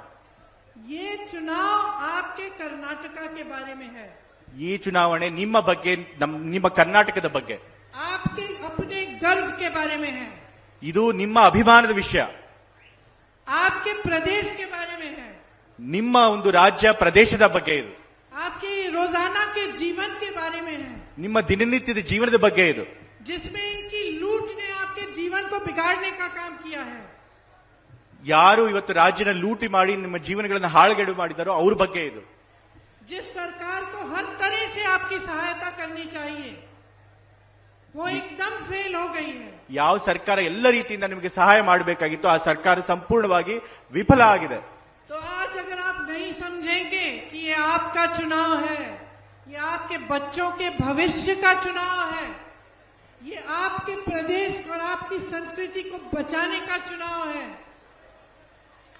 Speaker 1: ये चुनाव आपके कर्नाटका के बारे में है।
Speaker 2: ಈ ಚುನಾವಣೆ ನಿಮ್ಮ ಬಗ್ಗೆ, ನಿಮ್ಮ ಕರ್ನಾಟಕದ ಬಗ್ಗೆ,
Speaker 1: आपके अपने गर्व के बारे में है।
Speaker 2: ಇದು ನಿಮ್ಮ ಅಭಿಮಾನದ ವಿಷಯ.
Speaker 1: आपके प्रदेश के बारे में है।
Speaker 2: ನಿಮ್ಮ ಒಂದು ರಾಜ್ಯ ಪ್ರದೇಶದ ಬಗ್ಗೆ ಇದು.
Speaker 1: आपके रोजाना के जीवन के बारे में है,
Speaker 2: ನಿಮ್ಮ ದಿನನಿತ್ಯದ ಜೀವನದ ಬಗ್ಗೆ ಇದು.
Speaker 1: जिसमें इनकी लूट ने आपके जीवन को बिगाड़ने का काम किया है।
Speaker 2: ಯಾರು ಇವತ್ತು ರಾಜ್ಯನ ಲೂಟಿ ಮಾಡಿ ನಿಮ್ಮ ಜೀವನಗಳನ್ನು ಹಾಳುಗೆಡು ಮಾಡಿದಾರೋ ಅವ್ರ ಬಗ್ಗೆ ಇದು.
Speaker 1: जिस सरकार को हर तरह से आपकी सहायता करनी चाहिए, वो एकदम फेल हो गई है।
Speaker 2: ಯಾವ ಸರ್ಕಾರ ಎಲ್ಲ ರೀತಿಯಿಂದ ನಿಮಗೆ ಸಹಾಯ ಮಾಡಬೇಕಾಗಿತ್ತು, ಆ ಸರ್ಕಾರ ಸಂಪೂರ್ಣವಾಗಿ ವಿಫಲ ಆಗಿದೆ.
Speaker 1: तो आज अगर आप नहीं समझेंगे कि ये आपका चुनाव है, ये आपके बच्चों के भविष्य का चुनाव है, ये आपके प्रदेश और आपकी संस्कृति को बचाने का चुनाव है,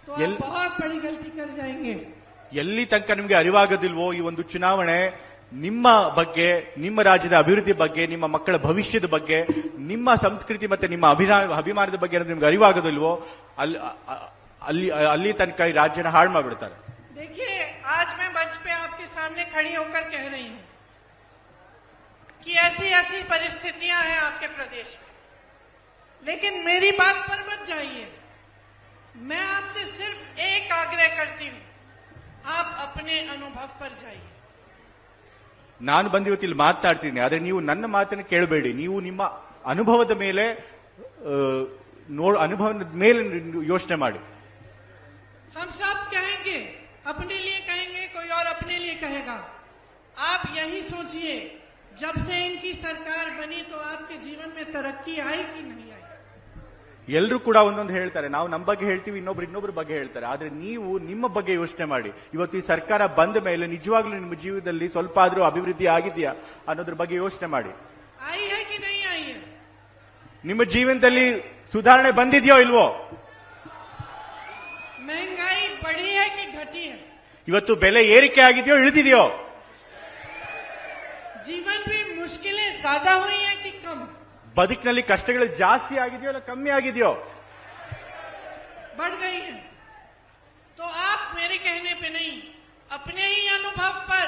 Speaker 1: तो आप बहुत बड़ी गलती कर जाएंगे।
Speaker 2: ಎಲ್ಲಿ ತನಕ ನಿಮಗೆ ಅರಿವಾಗೋದಿಲ್ವೋ ಈ ಒಂದು ಚುನಾವಣೆ ನಿಮ್ಮ ಬಗ್ಗೆ, ನಿಮ್ಮ ರಾಜ್ಯದ ಅಭಿವೃದ್ಧಿ ಬಗ್ಗೆ, ನಿಮ್ಮ ಮಕ್ಕಳ ಭವಿಷ್ಯದ ಬಗ್ಗೆ, ನಿಮ್ಮ ಸಂಸ್ಕೃತಿ ಮತ್ತೆ ನಿಮ್ಮ ಅಭಿಮಾನದ ಬಗ್ಗೆ ನಿಮ್ಗೆ ಅರಿವಾಗೋದಿಲ್ವೋ ಅಲ್ಲಿ ತನಕ ಈ ರಾಜ್ಯನ ಹಾಳು ಮಾಡ್ಬಿಡ್ತಾರೆ.
Speaker 1: देखिए, आज मैं मंच पे आपके सामने खड़ी होकर कह रही हूं कि ऐसी ऐसी परिस्थितियां हैं आपके प्रदेश में, लेकिन मेरी बात पर मत जाइए। मैं आपसे सिर्फ एक आग्रह करती हूं, आप अपने अनुभव पर जाइए।
Speaker 2: ನಾನು ಬಂದಿವತ್ತು ಇಲ್ಲಿ ಮಾತನಾಡ್ತೀನಿ, ಆದ್ರೆ ನೀವು ನನ್ನ ಮಾತನ್ನು ಕೇಳಬೇಡಿ. ನೀವು ನಿಮ್ಮ ಅನುಭವದ ಮೇಲೆ ಅನುಭವದ ಮೇಲೆ ಯೋಚನೆ ಮಾಡಿ.
Speaker 1: हम सब कहेंगे, अपने लिए कहेंगे, कोई और अपने लिए कहेगा। आप यही सोचिए, जब से इनकी सरकार बनी तो आपके जीवन में तरक्की आई कि नहीं आई?
Speaker 2: ಎಲ್ಲರೂ ಕೂಡ ಒಂದೊಂದು ಹೇಳ್ತಾರೆ, ನಾವು ನಮ್ಮ ಬಗ್ಗೆ ಹೇಳ್ತೀವಿ, ಇನ್ನೊಬ್ರ ಬಗ್ಗೆ ಹೇಳ್ತಾರೆ. ಆದ್ರೆ ನೀವು ನಿಮ್ಮ ಬಗ್ಗೆ ಯೋಚನೆ ಮಾಡಿ. ಇವತ್ತು ಈ ಸರ್ಕಾರ ಬಂದ ಮೇಲೆ ನಿಜವಾಗ್ಲೂ ನಿಮ್ಮ ಜೀವನದಲ್ಲಿ ಸ್ವಲ್ಪ ಆದ್ರೂ ಅಭಿವೃದ್ಧಿ ಆಗಿದೆಯಾ ಅನ್ನೋದ್ರ ಬಗ್ಗೆ ಯೋಚನೆ ಮಾಡಿ.
Speaker 1: आई है कि नहीं आई है?
Speaker 2: ನಿಮ್ಮ ಜೀವನದಲ್ಲಿ ಸುಧಾರಣೆ ಬಂದಿದೆಯೋ ಇಲ್ವೋ?
Speaker 1: महंगाई बढ़ी है कि घटी है?
Speaker 2: ಇವತ್ತು ಬೆಲೆ ಏರಿಕೆ ಆಗಿದೆಯೋ ಇಳಿದಿದೆಯೋ?
Speaker 1: जीवन में मुश्किलें ज्यादा हुई है कि कम?
Speaker 2: ಬದುಕಿನಲ್ಲಿ ಕಷ್ಟಗಳು ಜಾಸ್ತಿ ಆಗಿದೆಯೋ ಇಲ್ಲ ಕಮ್ಮಿ ಆಗಿದೆಯೋ?
Speaker 1: बढ़ गई है। तो आप मेरे कहने पे नहीं, अपने ही अनुभव पर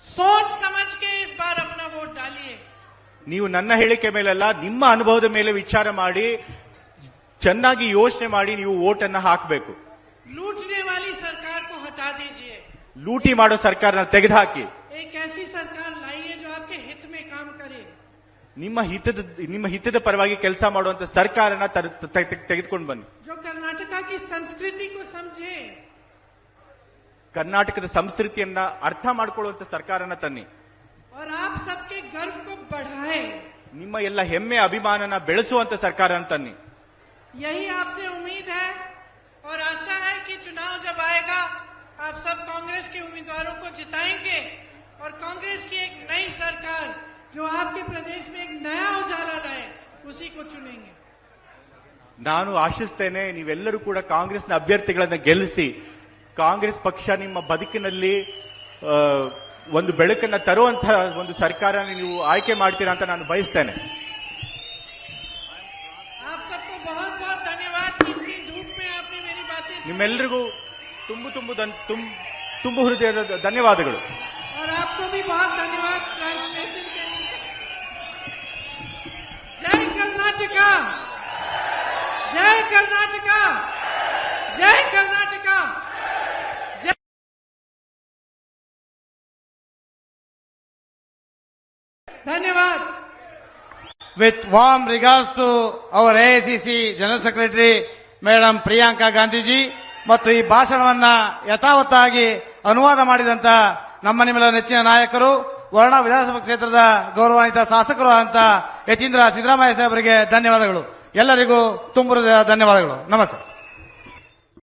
Speaker 1: सोच समझ के इस बार अपना वोट डालिए।
Speaker 2: ನೀವು ನನ್ನ ಹೇಳಿಕೆ ಮೇಲೆಲ್ಲ ನಿಮ್ಮ ಅನುಭವದ ಮೇಲೆ ವಿಚಾರ ಮಾಡಿ, ಚೆನ್ನಾಗಿ ಯೋಚನೆ ಮಾಡಿ ನೀವು ವೋಟ್ ಅನ್ನ ಹಾಕಬೇಕು.
Speaker 1: लूटने वाली सरकार को हटा दीजिए।
Speaker 2: ಲೂಟಿ ಮಾಡೋ ಸರ್ಕಾರನ ತೆಗೆದುಹಾಕಿ.
Speaker 1: एक ऐसी सरकार लाइए जो आपके हित में काम करे।
Speaker 2: ನಿಮ್ಮ ಹಿತದ ಪರವಾಗಿ ಕೆಲಸ ಮಾಡುವಂತ ಸರ್ಕಾರನ ತೆಗೆದುಕೊಂಡು ಬನ್ನಿ.
Speaker 1: जो कर्नाटका की संस्कृति को समझे,
Speaker 2: ಕರ್ನಾಟಕದ ಸಂಸ್ಕೃತಿಯನ್ನ ಅರ್ಥ ಮಾಡ್ಕೊಳ್ಳುವಂತ ಸರ್ಕಾರನ ತನ್ನಿ.
Speaker 1: और आप सबके गर्व को बढ़ाए।
Speaker 2: ನಿಮ್ಮ ಎಲ್ಲ ಹೆಮ್ಮೆ ಅಭಿಮಾನನ ಬೆಳೆಸುವಂತ ಸರ್ಕಾರನ ತನ್ನಿ.
Speaker 1: यही आपसे उम्मीद है और आशा है कि चुनाव जब आएगा आप सब कांग्रेस के उम्मीदवारों को जिताएंगे और कांग्रेस की एक नई सरकार जो आपके प्रदेश में एक नया उजाला लाए उसी को चुनेंगे।
Speaker 2: ನಾನು ಆಶಿಸ್ತೇನೆ ನೀವೆಲ್ಲರೂ ಕೂಡ ಕಾಂಗ್ರೆಸ್ನ ಅಭ್ಯರ್ಥಿಗಳನ್ನ ಗೆಲ್ಲಿಸಿ ಕಾಂಗ್ರೆಸ್ ಪಕ್ಷ ನಿಮ್ಮ ಬದುಕಿನಲ್ಲಿ ಒಂದು ಬೆಳಕನ್ನ ತರುವಂತಹ ಒಂದು ಸರ್ಕಾರನ ನೀವು ಆಯ್ಕೆ ಮಾಡ್ತೀರಾ ಅಂತ ನಾನು ಬಯಸ್ತೇನೆ.
Speaker 1: आप सबको बहुत बहुत धन्यवाद कि इतनी धूप में आपने मेरी बातें सुनी।
Speaker 2: ನಿಮ್ಮೆಲ್ಲರಿಗೂ ತುಂಬು ಹೃದಯದ ಧನ್ಯವಾದಗಳು.
Speaker 1: और आपको भी बहुत धन्यवाद ट्रांसलेशन के लिए। धन्यवाद।
Speaker 5: With warm regards to our AICC General Secretary Madam Priyanka Gandhiji ಮತ್ತು ಈ ಭಾಷಣವನ್ನ ಯಥಾವತ್ತಾಗಿ ಅನುವಾದ ಮಾಡಿದಂತ ನಮ್ಮ ನಿಮ್ಮೆಲ್ಲ ನೆಚ್ಚಿನ ನಾಯಕರು ವರ್ಣ ವಿಧಾನಸಭಾ ಕ್ಷೇತ್ರದ ಗೌರವಾನ್ವಿತ ಶಾಸಕರು ಅಂತ ಯತೀಂದ್ರ ಸಿದ್ದರಾಮಯ್ಯ ಸಾಹೇಬರಿಗೆ ಧನ್ಯವಾದಗಳು. ಎಲ್ಲರಿಗೂ ತುಂಬ ಧನ್ಯವಾದಗಳು. ನಮಸ್ತೆ.